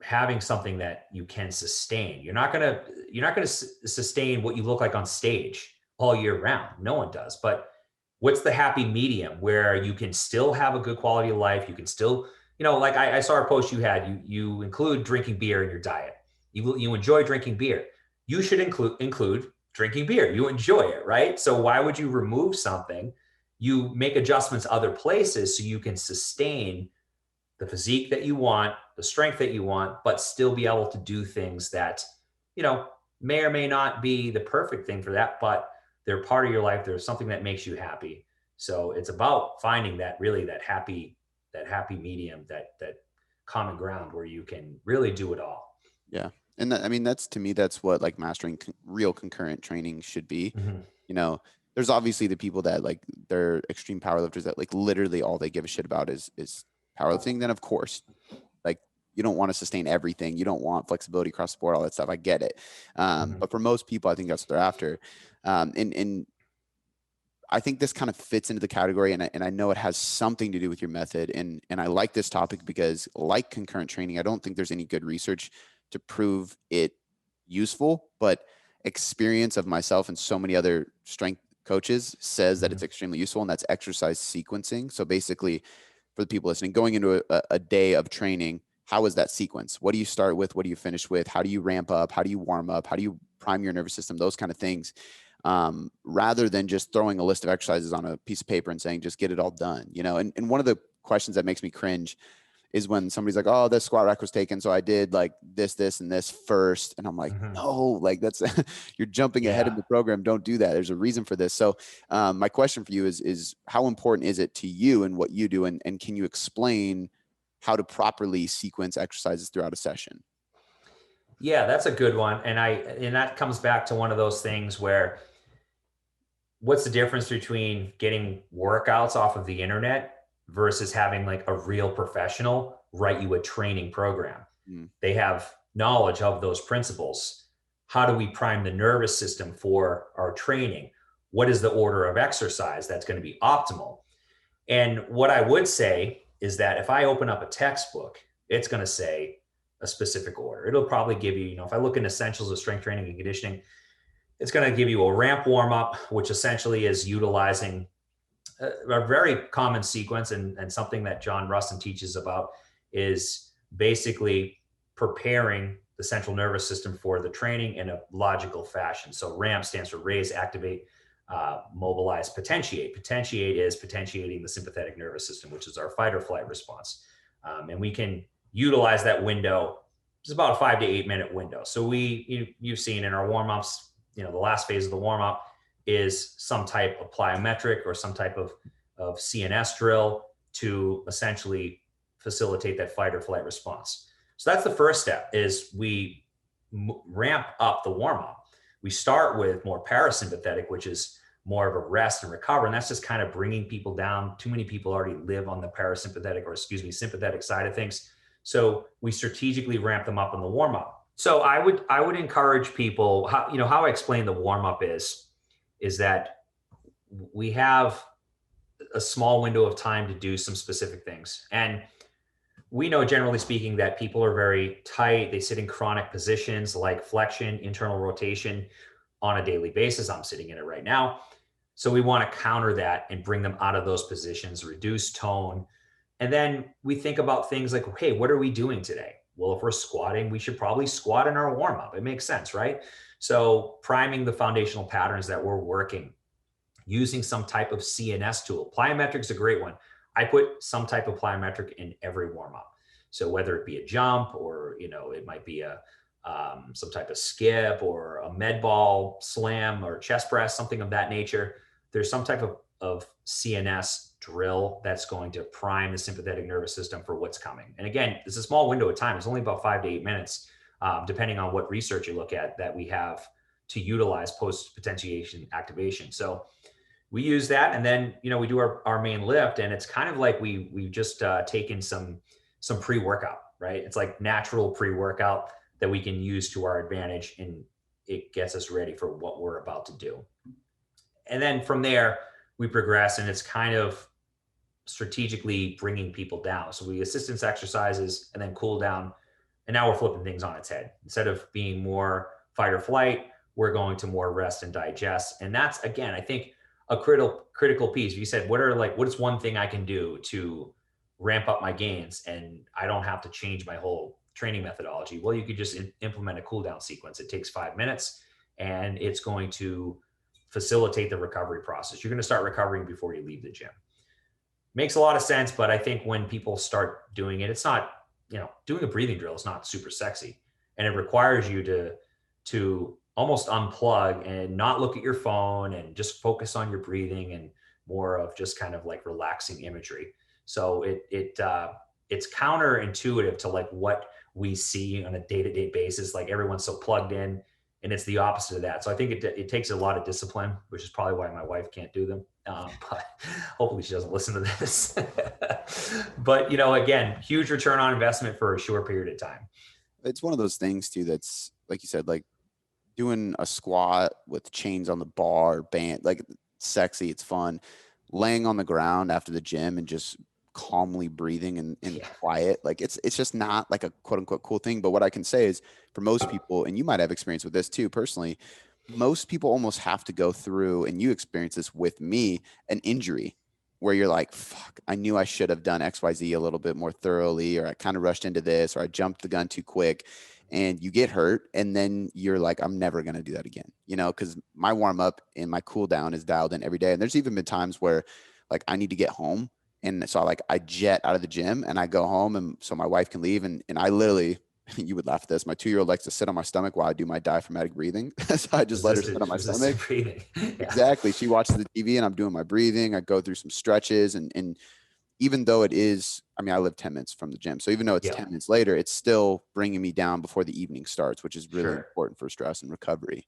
[SPEAKER 2] having something that you can sustain. You're not going to sustain what you look like on stage all year round. No one does. But what's the happy medium where you can still have a good quality of life? You can still, like I saw a post you had. You include drinking beer in your diet. You enjoy drinking beer. You should include drinking beer. You enjoy it, right? So why would you remove something? You make adjustments other places so you can sustain the physique that you want, the strength that you want, but still be able to do things that, may or may not be the perfect thing for that, but they're part of your life. There's something that makes you happy. So it's about finding that happy medium, that common ground where you can really do it all.
[SPEAKER 1] Yeah. And that, I mean, that's to me, that's what like mastering real concurrent training should be.
[SPEAKER 2] Mm-hmm.
[SPEAKER 1] You know, there's obviously the people that like they're extreme powerlifters that like literally all they give a shit about is powerlifting. Then of course, like you don't want to sustain everything. You don't want flexibility across the board, all that stuff. I get it.
[SPEAKER 2] Mm-hmm.
[SPEAKER 1] But for most people, I think that's what they're after. And I think this kind of fits into the category, and I know it has something to do with your method. And I like this topic because, like concurrent training, I don't think there's any good research to prove it useful, but experience of myself and so many other strength coaches says that
[SPEAKER 2] Mm-hmm.
[SPEAKER 1] it's extremely useful, and that's exercise sequencing. So basically, for the people listening, going into a day of training, how is that sequence? What do you start with? What do you finish with? How do you ramp up? How do you warm up? How do you prime your nervous system? Those kind of things, rather than just throwing a list of exercises on a piece of paper and saying, just get it all done, you know? And one of the questions that makes me cringe is when somebody's like, oh, this squat rack was taken, so I did like this, and this first. And I'm like,
[SPEAKER 2] Mm-hmm.
[SPEAKER 1] no, like that's, you're jumping ahead
[SPEAKER 2] Yeah.
[SPEAKER 1] in the program. Don't do that. There's a reason for this. So my question for you is how important is it to you and what you do? And can you explain how to properly sequence exercises throughout a session?
[SPEAKER 2] Yeah, that's a good one. And that comes back to one of those things where what's the difference between getting workouts off of the internet versus having like a real professional write you a training program?
[SPEAKER 1] Mm,
[SPEAKER 2] They have knowledge of those principles. How do we prime the nervous system for our training? What is the order of exercise that's going to be optimal? And what I would say is that if I open up a textbook, it's going to say a specific order. It'll probably give you, if I look in essentials of strength training and conditioning, it's going to give you a ramp warm up, which essentially is utilizing a very common sequence, and something that John Rustin teaches about is basically preparing the central nervous system for the training in a logical fashion. So ramp stands for raise, activate, mobilize, potentiate. Potentiate is potentiating the sympathetic nervous system, which is our fight or flight response. And we can utilize that window. It's about a 5 to 8 minute window. So you've seen in our warm-ups, the last phase of the warm-up is some type of plyometric or some type of CNS drill to essentially facilitate that fight or flight response. So that's the first step, is we ramp up the warm-up. We start with more parasympathetic, which is more of a rest and recover. And that's just kind of bringing people down. Too many people already live on the sympathetic side of things. So we strategically ramp them up in the warm-up. So I would encourage people, how I explain the warm-up is that we have a small window of time to do some specific things. And we know, generally speaking, that people are very tight. They sit in chronic positions like flexion, internal rotation on a daily basis. I'm sitting in it right now. So we want to counter that and bring them out of those positions, reduce tone. And then we think about things like, hey, what are we doing today? Well, if we're squatting, we should probably squat in our warm up. It makes sense, right? So priming the foundational patterns that we're working, using some type of CNS tool. Plyometric is a great one. I put some type of plyometric in every warm up. So whether it be a jump or, it might be some type of skip or a med ball slam or chest press, something of that nature, there's some type of CNS drill that's going to prime the sympathetic nervous system for what's coming. And again, it's a small window of time. It's only about 5 to 8 minutes, depending on what research you look at, that we have to utilize post potentiation activation. So we use that, and then we do our main lift, and it's kind of like we've just taken some pre-workout, right? It's like natural pre-workout that we can use to our advantage, and it gets us ready for what we're about to do. And then from there, we progress, and it's kind of strategically bringing people down. So we assistance exercises and then cool down, and now we're flipping things on its head. Instead of being more fight or flight, we're going to more rest and digest. And that's, again, I think a critical piece. You said, what's one thing I can do to ramp up my gains and I don't have to change my whole training methodology? Well, you could just implement a cool down sequence. It takes 5 minutes, and it's going to facilitate the recovery process. You're going to start recovering before you leave the gym. Makes a lot of sense, but I think when people start doing it, it's not, doing a breathing drill is not super sexy, and it requires you to almost unplug and not look at your phone and just focus on your breathing and more of just kind of like relaxing imagery. So it's counterintuitive to like what we see on a day-to-day basis. Like everyone's so plugged in, and it's the opposite of that. So I think it takes a lot of discipline, which is probably why my wife can't do them. But hopefully she doesn't listen to this. But, again, huge return on investment for a short period of time.
[SPEAKER 1] It's one of those things too that's like you said, like doing a squat with chains on the bar, band, like sexy, it's fun. Laying on the ground after the gym and just calmly breathing and quiet, like it's just not like a quote unquote cool thing. But what I can say is for most people, and you might have experience with this too personally, most people almost have to go through, and you experience this with me, an injury where you're like, fuck, I knew I should have done XYZ a little bit more thoroughly, or I kind of rushed into this, or I jumped the gun too quick, and you get hurt. And then you're like, I'm never going to do that again, because my warm up and my cool down is dialed in every day. And there's even been times where like I need to get home. And so like I jet out of the gym and I go home, and so my wife can leave. And I literally, you would laugh at this, my 2-year-old likes to sit on my stomach while I do my diaphragmatic breathing. So I just let her sit on my stomach.
[SPEAKER 2] Breathing. Yeah.
[SPEAKER 1] Exactly. She watches the TV and I'm doing my breathing. I go through some stretches, and even though it is, I mean, I live 10 minutes from the gym. So even though it's 10 minutes later, it's still bringing me down before the evening starts, which is really important for stress and recovery.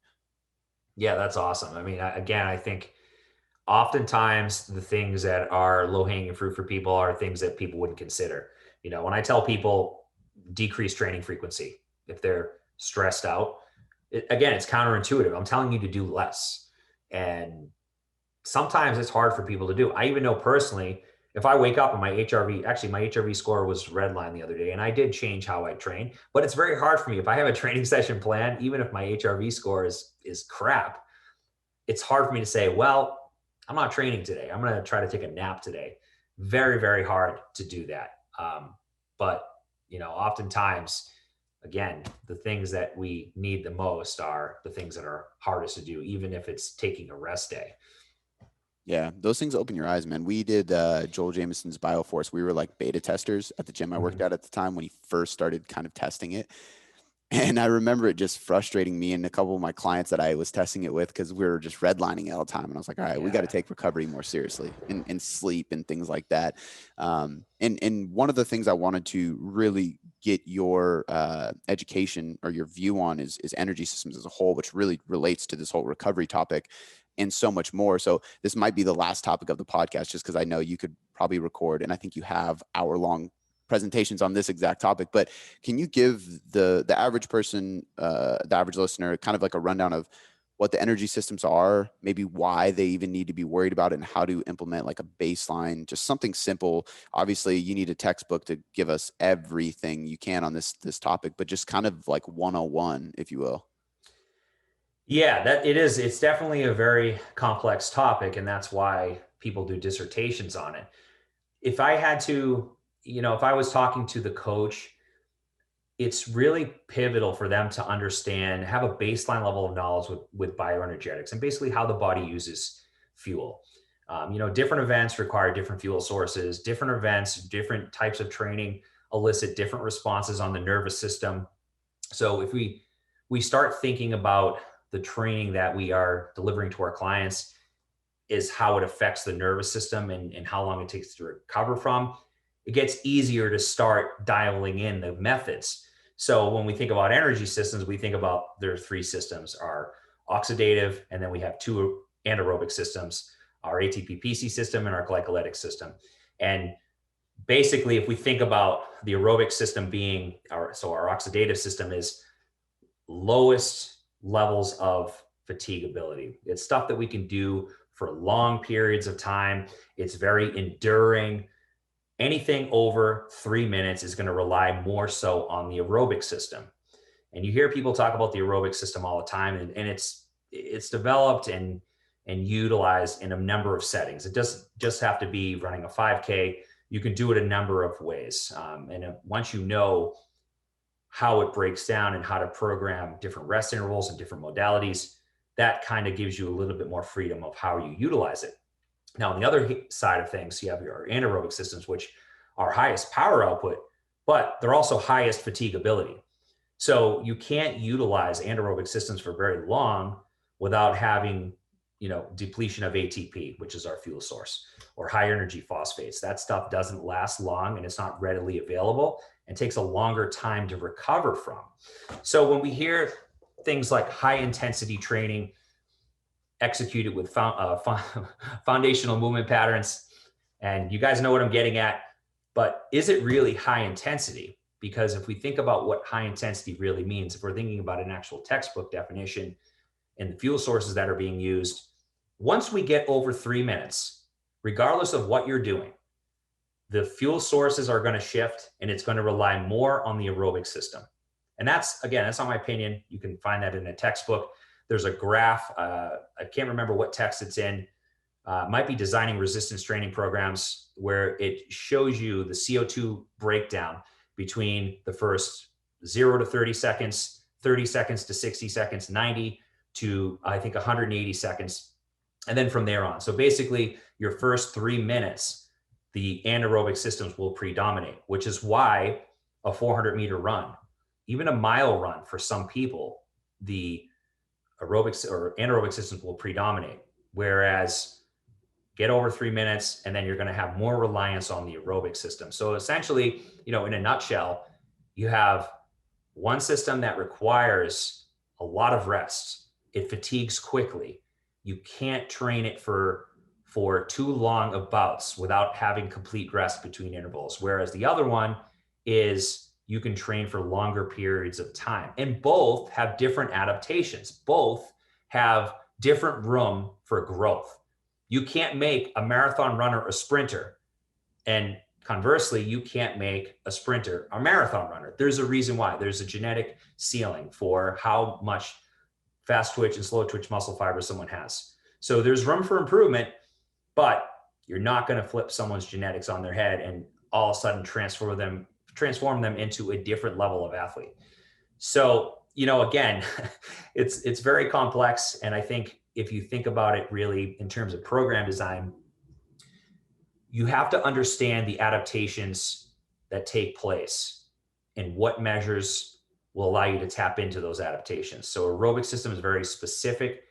[SPEAKER 2] Yeah, that's awesome. I mean, I think oftentimes the things that are low hanging fruit for people are things that people wouldn't consider. When I tell people decrease training frequency, if they're stressed out, again, it's counterintuitive. I'm telling you to do less. And sometimes it's hard for people to do. I even know personally, if I wake up and my HRV score was redline the other day, and I did change how I train, but it's very hard for me. If I have a training session plan, even if my HRV score is crap, it's hard for me to say, well, I'm not training today. I'm going to try to take a nap today. Very, very hard to do that. But oftentimes, again, the things that we need the most are the things that are hardest to do, even if it's taking a rest day.
[SPEAKER 1] Yeah, those things open your eyes, man. We did Joel Jameson's Bioforce. We were like beta testers at the gym I worked at the time when he first started kind of testing it. And I remember it just frustrating me and a couple of my clients that I was testing it with, because we were just redlining it all the time. And I was like, all right, we got to take recovery more seriously, and sleep and things like that. And one of the things I wanted to really get your education or your view on is energy systems as a whole, which really relates to this whole recovery topic and so much more. So this might be the last topic of the podcast, just because I know you could probably record, and I think you have hour-long presentations on this exact topic. But can you give the average person, the average listener, kind of like a rundown of what the energy systems are, maybe why they even need to be worried about it, and how to implement like a baseline, just something simple? Obviously you need a textbook to give us everything you can on this topic, but just kind of like 101, if you will.
[SPEAKER 2] Yeah, that it is. It's definitely a very complex topic, and that's why people do dissertations on it. If I had to, if I was talking to the coach, it's really pivotal for them to understand, have a baseline level of knowledge with bioenergetics and basically how the body uses fuel. Different events require different fuel sources, different events, different types of training elicit different responses on the nervous system. So if we start thinking about the training that we are delivering to our clients is how it affects the nervous system and how long it takes to recover from, it gets easier to start dialing in the methods. So when we think about energy systems, we think about their three systems: our oxidative, and then we have two anaerobic systems, our ATP-PC system and our glycolytic system. And basically, if we think about the aerobic system being our oxidative system is lowest levels of fatigability. It's stuff that we can do for long periods of time. It's very enduring. Anything over 3 minutes is going to rely more so on the aerobic system. And you hear people talk about the aerobic system all the time, and it's developed and utilized in a number of settings. It doesn't just have to be running a 5K. You can do it a number of ways. And once you know how it breaks down and how to program different rest intervals and different modalities, that kind of gives you a little bit more freedom of how you utilize it. Now, on the other side of things, you have your anaerobic systems, which are highest power output, but they're also highest fatigability. So you can't utilize anaerobic systems for very long without having depletion of ATP, which is our fuel source, or high energy phosphates. That stuff doesn't last long and it's not readily available and takes a longer time to recover from. So when we hear things like high intensity training executed with foundational movement patterns, and you guys know what I'm getting at, but is it really high intensity? Because if we think about what high intensity really means, if we're thinking about an actual textbook definition and the fuel sources that are being used, once we get over 3 minutes, regardless of what you're doing, the fuel sources are going to shift and it's going to rely more on the aerobic system. And that's not my opinion. You can find that in a textbook. There's a graph. I can't remember what text it's in. Might be Designing Resistance Training Programs, where it shows you the CO2 breakdown between the first 0 to 30 seconds, 30 seconds to 60 seconds, 90 to, I think, 180 seconds, and then from there on. So basically, your first 3 minutes, the anaerobic systems will predominate, which is why a 400-meter run, even a mile run for some people, the aerobics or anaerobic systems will predominate. Whereas get over 3 minutes, and then you're going to have more reliance on the aerobic system. So essentially, in a nutshell, you have one system that requires a lot of rest. It fatigues quickly. You can't train it for too long of bouts without having complete rest between intervals. Whereas the other one is you can train for longer periods of time. And both have different adaptations. Both have different room for growth. You can't make a marathon runner a sprinter. And conversely, you can't make a sprinter a marathon runner. There's a reason why. There's a genetic ceiling for how much fast twitch and slow twitch muscle fiber someone has. So there's room for improvement, but you're not going to flip someone's genetics on their head and all of a sudden transform them into a different level of athlete. So, again, it's very complex. And I think if you think about it really in terms of program design, you have to understand the adaptations that take place and what measures will allow you to tap into those adaptations. So aerobic system is very specific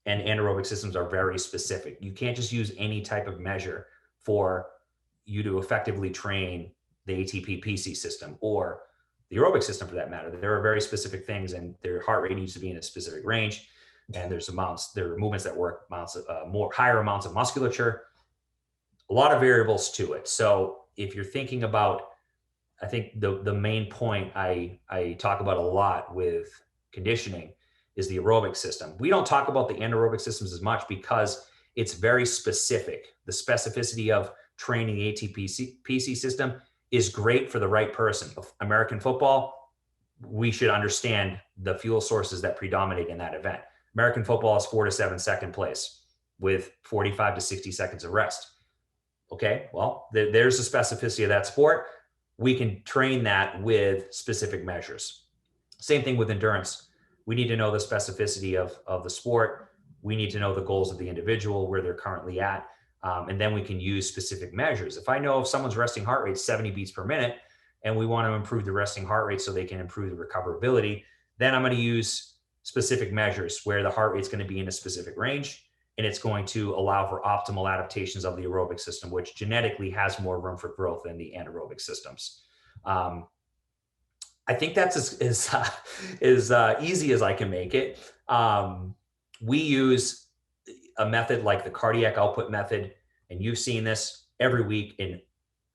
[SPEAKER 2] and anaerobic systems are very specific. You can't just use any type of measure for you to effectively train the ATP PC system or the aerobic system for that matter. There are very specific things, and their heart rate needs to be in a specific range. And there are movements that work higher amounts of musculature, a lot of variables to it. So if you're thinking about, I think the main point I talk about a lot with conditioning is the aerobic system. We don't talk about the anaerobic systems as much because it's very specific. The specificity of training the ATP PC system is great for the right person. American football, we should understand the fuel sources that predominate in that event. American football is 4 to 7 second place with 45 to 60 seconds of rest. Okay, well, there's the specificity of that sport. We can train that with specific measures. Same thing with endurance. We need to know the specificity of the sport. We need to know the goals of the individual, where they're currently at. And then we can use specific measures. If I know if someone's resting heart rate is 70 beats per minute, and we want to improve the resting heart rate so they can improve the recoverability, then I'm going to use specific measures where the heart rate is going to be in a specific range. And it's going to allow for optimal adaptations of the aerobic system, which genetically has more room for growth than the anaerobic systems. I think that's as easy as I can make it. We use a method like the cardiac output method, and you've seen this every week in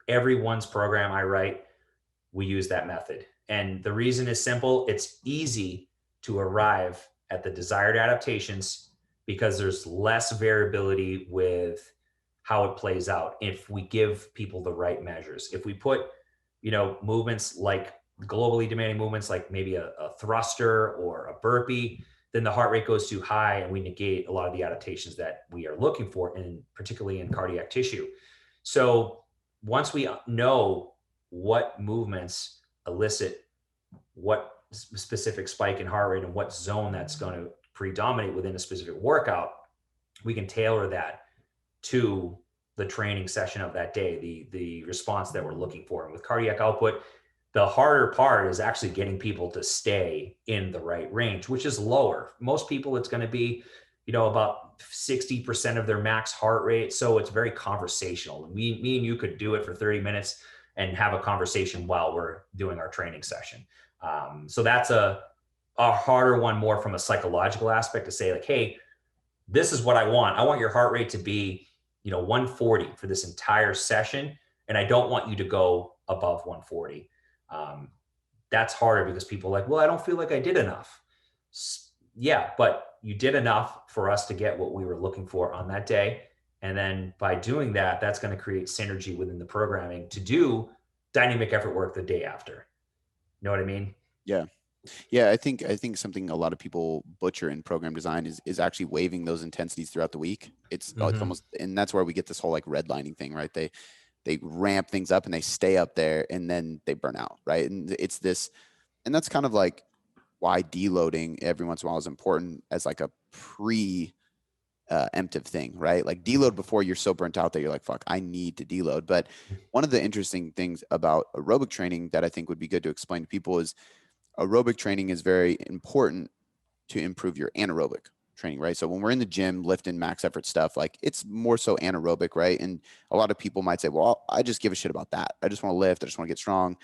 [SPEAKER 2] everyone's program I write. We use that method. And the reason is simple. It's easy to arrive at the desired adaptations because there's less variability with how it plays out if we give people the right measures. If we put, movements like globally demanding movements, like maybe a thruster or a burpee, then the heart rate goes too high and we negate a lot of the adaptations that we are looking for, and particularly in cardiac tissue. So once we know what movements elicit what specific spike in heart rate and what zone that's going to predominate within a specific workout, we can tailor that to the training session of that day, the response that we're looking for. And with cardiac output, the harder part is actually getting people to stay in the right range, which is lower. Most people, it's going to be, about 60% of their max heart rate. So it's very conversational. Me and you could do it for 30 minutes and have a conversation while we're doing our training session. So that's a harder one, more from a psychological aspect, to say like, hey, this is what I want. I want your heart rate to be, 140 for this entire session. And I don't want you to go above 140. That's harder because people are like, well, I don't feel like I did enough. Yeah, but you did enough for us to get what we were looking for on that day. And then by doing that, that's going to create synergy within the programming to do dynamic effort work the day after. You know what I mean?
[SPEAKER 1] Yeah. Yeah, I think something a lot of people butcher in program design is actually waiving those intensities throughout the week. It's almost, and that's where we get this whole like redlining thing, right? They ramp things up and they stay up there and then they burn out, right? And it's this, and that's kind of like why deloading every once in a while is important as like a emptive thing, right? Like deload before you're so burnt out that you're like, fuck, I need to deload. But one of the interesting things about aerobic training that I think would be good to explain to people is aerobic training is very important to improve your anaerobic training, right? So when we're in the gym lifting max effort stuff, like it's more so anaerobic, right? And a lot of people might say, well, I just give a shit about that. I just want to lift. I just want to get strong.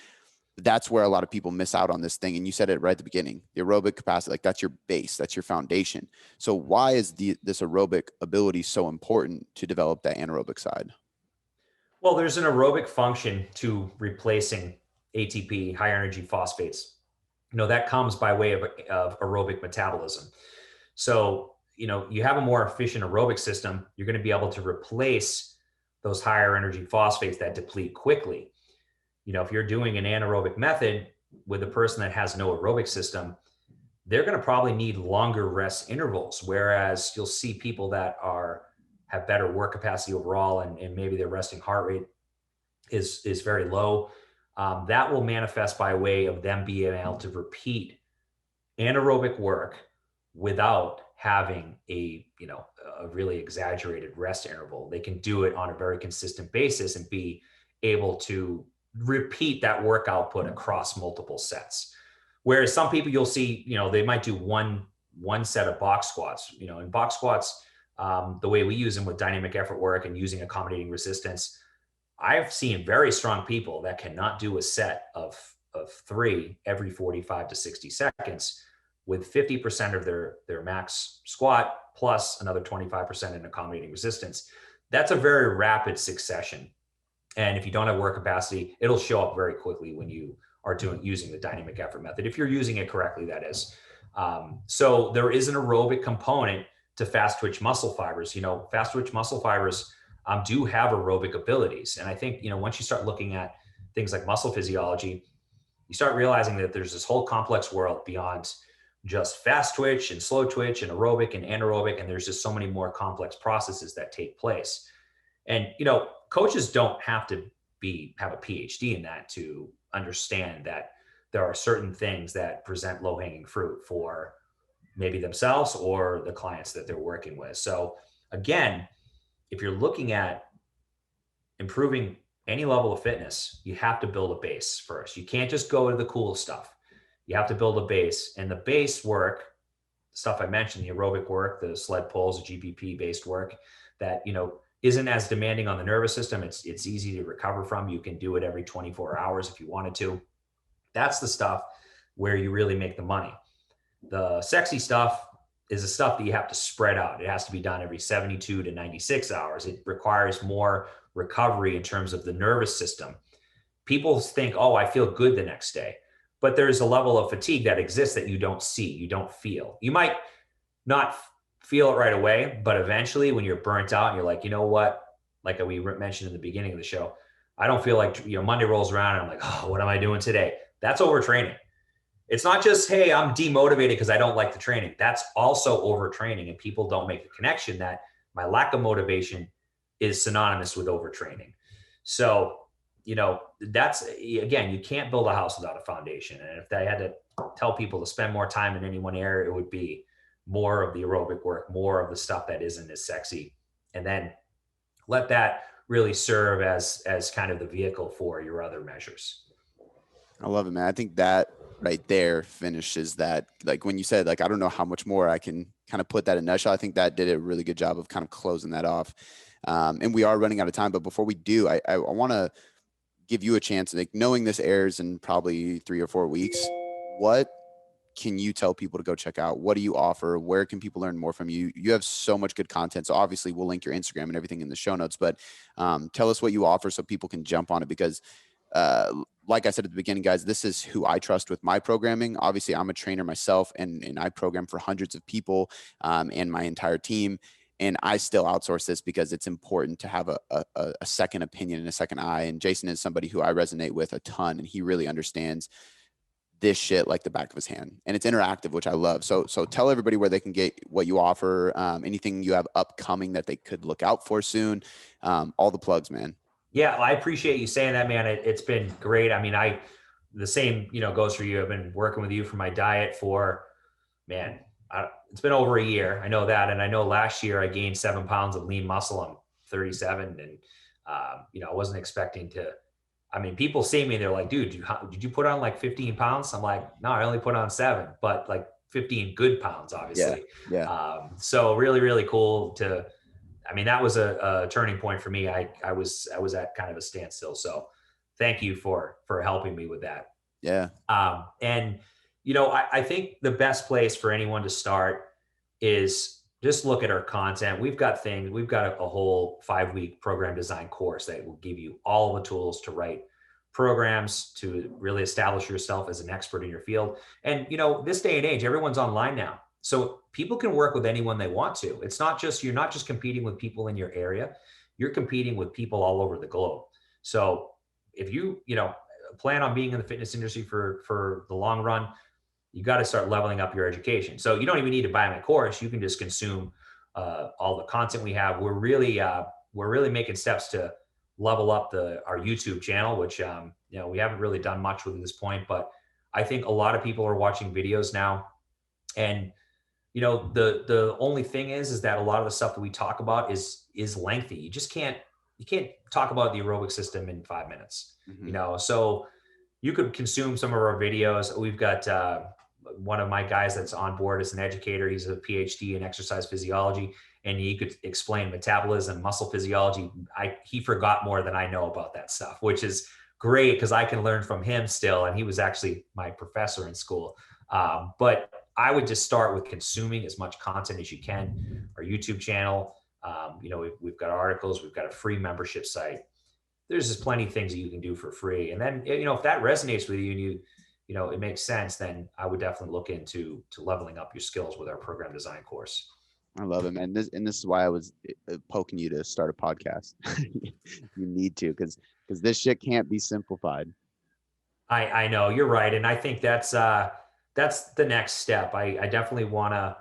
[SPEAKER 1] That's where a lot of people miss out on this thing. And you said it right at the beginning, the aerobic capacity, like that's your base, that's your foundation. So why is this aerobic ability so important to develop that anaerobic side?
[SPEAKER 2] Well, there's an aerobic function to replacing ATP, high energy phosphates. That comes by way of aerobic metabolism. So, you have a more efficient aerobic system, you're going to be able to replace those higher energy phosphates that deplete quickly. If you're doing an anaerobic method with a person that has no aerobic system, they're going to probably need longer rest intervals. Whereas you'll see people that have better work capacity overall, and maybe their resting heart rate is very low. That will manifest by way of them being able to repeat anaerobic work without having a really exaggerated rest interval. They can do it on a very consistent basis and be able to repeat that work output across multiple sets. Whereas some people you'll see, they might do one set of box squats. In box squats, the way we use them with dynamic effort work and using accommodating resistance, I've seen very strong people that cannot do a set of 3 every 45 to 60 seconds with 50% of their max squat plus another 25% in accommodating resistance. That's a very rapid succession. And if you don't have work capacity, it'll show up very quickly when you are using the dynamic effort method, if you're using it correctly, that is. So there is an aerobic component to fast twitch muscle fibers. Fast twitch muscle fibers do have aerobic abilities. And I think, once you start looking at things like muscle physiology, you start realizing that there's this whole complex world beyond just fast twitch and slow twitch and aerobic and anaerobic. And there's just so many more complex processes that take place. And, coaches don't have to have a PhD in that to understand that there are certain things that present low-hanging fruit for maybe themselves or the clients that they're working with. So again, if you're looking at improving any level of fitness, you have to build a base first. You can't just go to the cool stuff. You have to build a base, and the base work, stuff I mentioned, the aerobic work, the sled pulls, the GPP based work that, isn't as demanding on the nervous system. It's easy to recover from. You can do it every 24 hours if you wanted to. That's the stuff where you really make the money. The sexy stuff is the stuff that you have to spread out. It has to be done every 72 to 96 hours. It requires more recovery in terms of the nervous system. People think, oh, I feel good the next day. But there's a level of fatigue that exists that you don't see, you don't feel. You might not feel it right away, but eventually when you're burnt out and you're like, you know what, like we mentioned in the beginning of the show, I don't feel like, Monday rolls around and I'm like, oh, what am I doing today? That's overtraining. It's not just, hey, I'm demotivated because I don't like the training. That's also overtraining, and people don't make the connection that my lack of motivation is synonymous with overtraining. So, that's, again, you can't build a house without a foundation. And if I had to tell people to spend more time in any one area, it would be more of the aerobic work, more of the stuff that isn't as sexy, and then let that really serve as kind of the vehicle for your other measures.
[SPEAKER 1] I love it, man. I think that right there finishes that. Like when you said, like, I don't know how much more I can kind of put that in a nutshell. I think that did a really good job of kind of closing that off. And we are running out of time, but before we do, I want to give you a chance, like knowing this airs in probably 3 or 4 weeks, what can you tell people to go check out? What do you offer? Where can people learn more from you? You have so much good content. So obviously we'll link your Instagram and everything in the show notes, but tell us what you offer so people can jump on it, because like I said at the beginning, guys, this is who I trust with my programming. Obviously I'm a trainer myself, and I program for hundreds of people and my entire team. And I still outsource this because it's important to have a second opinion and a second eye. And Jason is somebody who I resonate with a ton, and he really understands this shit like the back of his hand, and it's interactive, which I love. So tell everybody where they can get what you offer, anything you have upcoming that they could look out for soon, all the plugs, man.
[SPEAKER 2] Yeah, well, I appreciate you saying that, man. It's been great. I mean, the same, goes for you. I've been working with you for my diet for, man, it's been over a year. I know that. And I know last year I gained 7 pounds of lean muscle. I'm 37. And, I wasn't expecting to, I mean, people see me and they're like, dude, did you put on like 15 pounds? I'm like, no, I only put on 7, but like 15 good pounds,
[SPEAKER 1] Yeah.
[SPEAKER 2] obviously.
[SPEAKER 1] Yeah.
[SPEAKER 2] So really, really cool I mean, that was a turning point for me. I was at kind of a standstill. So thank you for helping me with that.
[SPEAKER 1] Yeah.
[SPEAKER 2] And, I think the best place for anyone to start is just look at our content. We've got a whole 5-week program design course that will give you all the tools to write programs, to really establish yourself as an expert in your field. And, this day and age, everyone's online now. So people can work with anyone they want to. You're not just competing with people in your area, you're competing with people all over the globe. So if you plan on being in the fitness industry for the long run, you got to start leveling up your education. So you don't even need to buy my course. You can just consume all the content we have. We're really making steps to level up our YouTube channel, which we haven't really done much with at this point, but I think a lot of people are watching videos now. And the only thing is that a lot of the stuff that we talk about is lengthy. You can't talk about the aerobic system in 5 minutes.
[SPEAKER 1] Mm-hmm.
[SPEAKER 2] So you could consume some of our videos. We've got one of my guys that's on board as an educator. He's a PhD in exercise physiology, and he could explain metabolism, muscle physiology. He forgot more than I know about that stuff, which is great because I can learn from him still. And he was actually my professor in school. But I would just start with consuming as much content as you can. Our YouTube channel, we've got articles, we've got a free membership site. There's just plenty of things that you can do for free. And then, if that resonates with you and it makes sense, then I would definitely look into leveling up your skills with our program design course.
[SPEAKER 1] I love it, man. This is why I was poking you to start a podcast. You need to, because this shit can't be simplified.
[SPEAKER 2] I know you're right. And I think that's the next step. I definitely want to,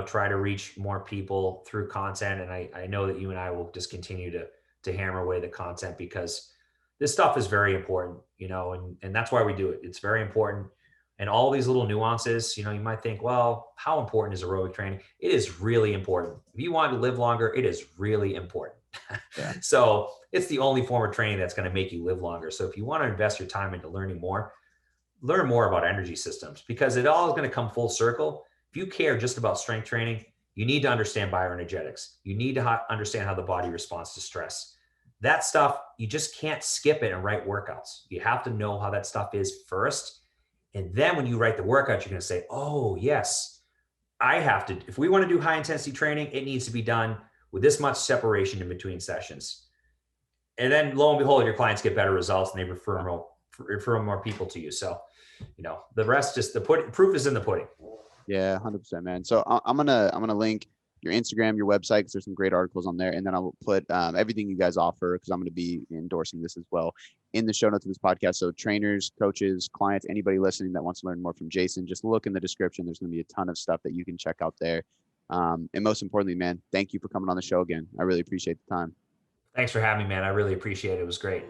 [SPEAKER 2] try to reach more people through content. And I know that you and I will just continue to hammer away the content, because this stuff is very important, and that's why we do it. It's very important. And all these little nuances, you might think, well, how important is aerobic training? It is really important. If you want to live longer, it is really important.
[SPEAKER 1] Yeah.
[SPEAKER 2] So it's the only form of training that's going to make you live longer. So if you want to invest your time into learn more about energy systems, because it all is going to come full circle. If you care just about strength training, you need to understand bioenergetics. You need to understand how the body responds to stress. That stuff, you just can't skip it and write workouts. You have to know how that stuff is first. And then when you write the workout, you're going to say, oh, yes, if we want to do high intensity training, it needs to be done with this much separation in between sessions. And then lo and behold, your clients get better results and they refer more people to you. So, the rest, just proof is in the pudding.
[SPEAKER 1] Yeah, 100%, man. So I'm gonna link your Instagram, your website, because there's some great articles on there, and then I'll put everything you guys offer, because I'm going to be endorsing this as well, in the show notes of this podcast. So trainers, coaches, clients, anybody listening that wants to learn more from Jason, just look in the description. There's going to be a ton of stuff that you can check out there. And most importantly, man, thank you for coming on the show again. I really appreciate the time.
[SPEAKER 2] Thanks for having me, man. I really appreciate it. It was great.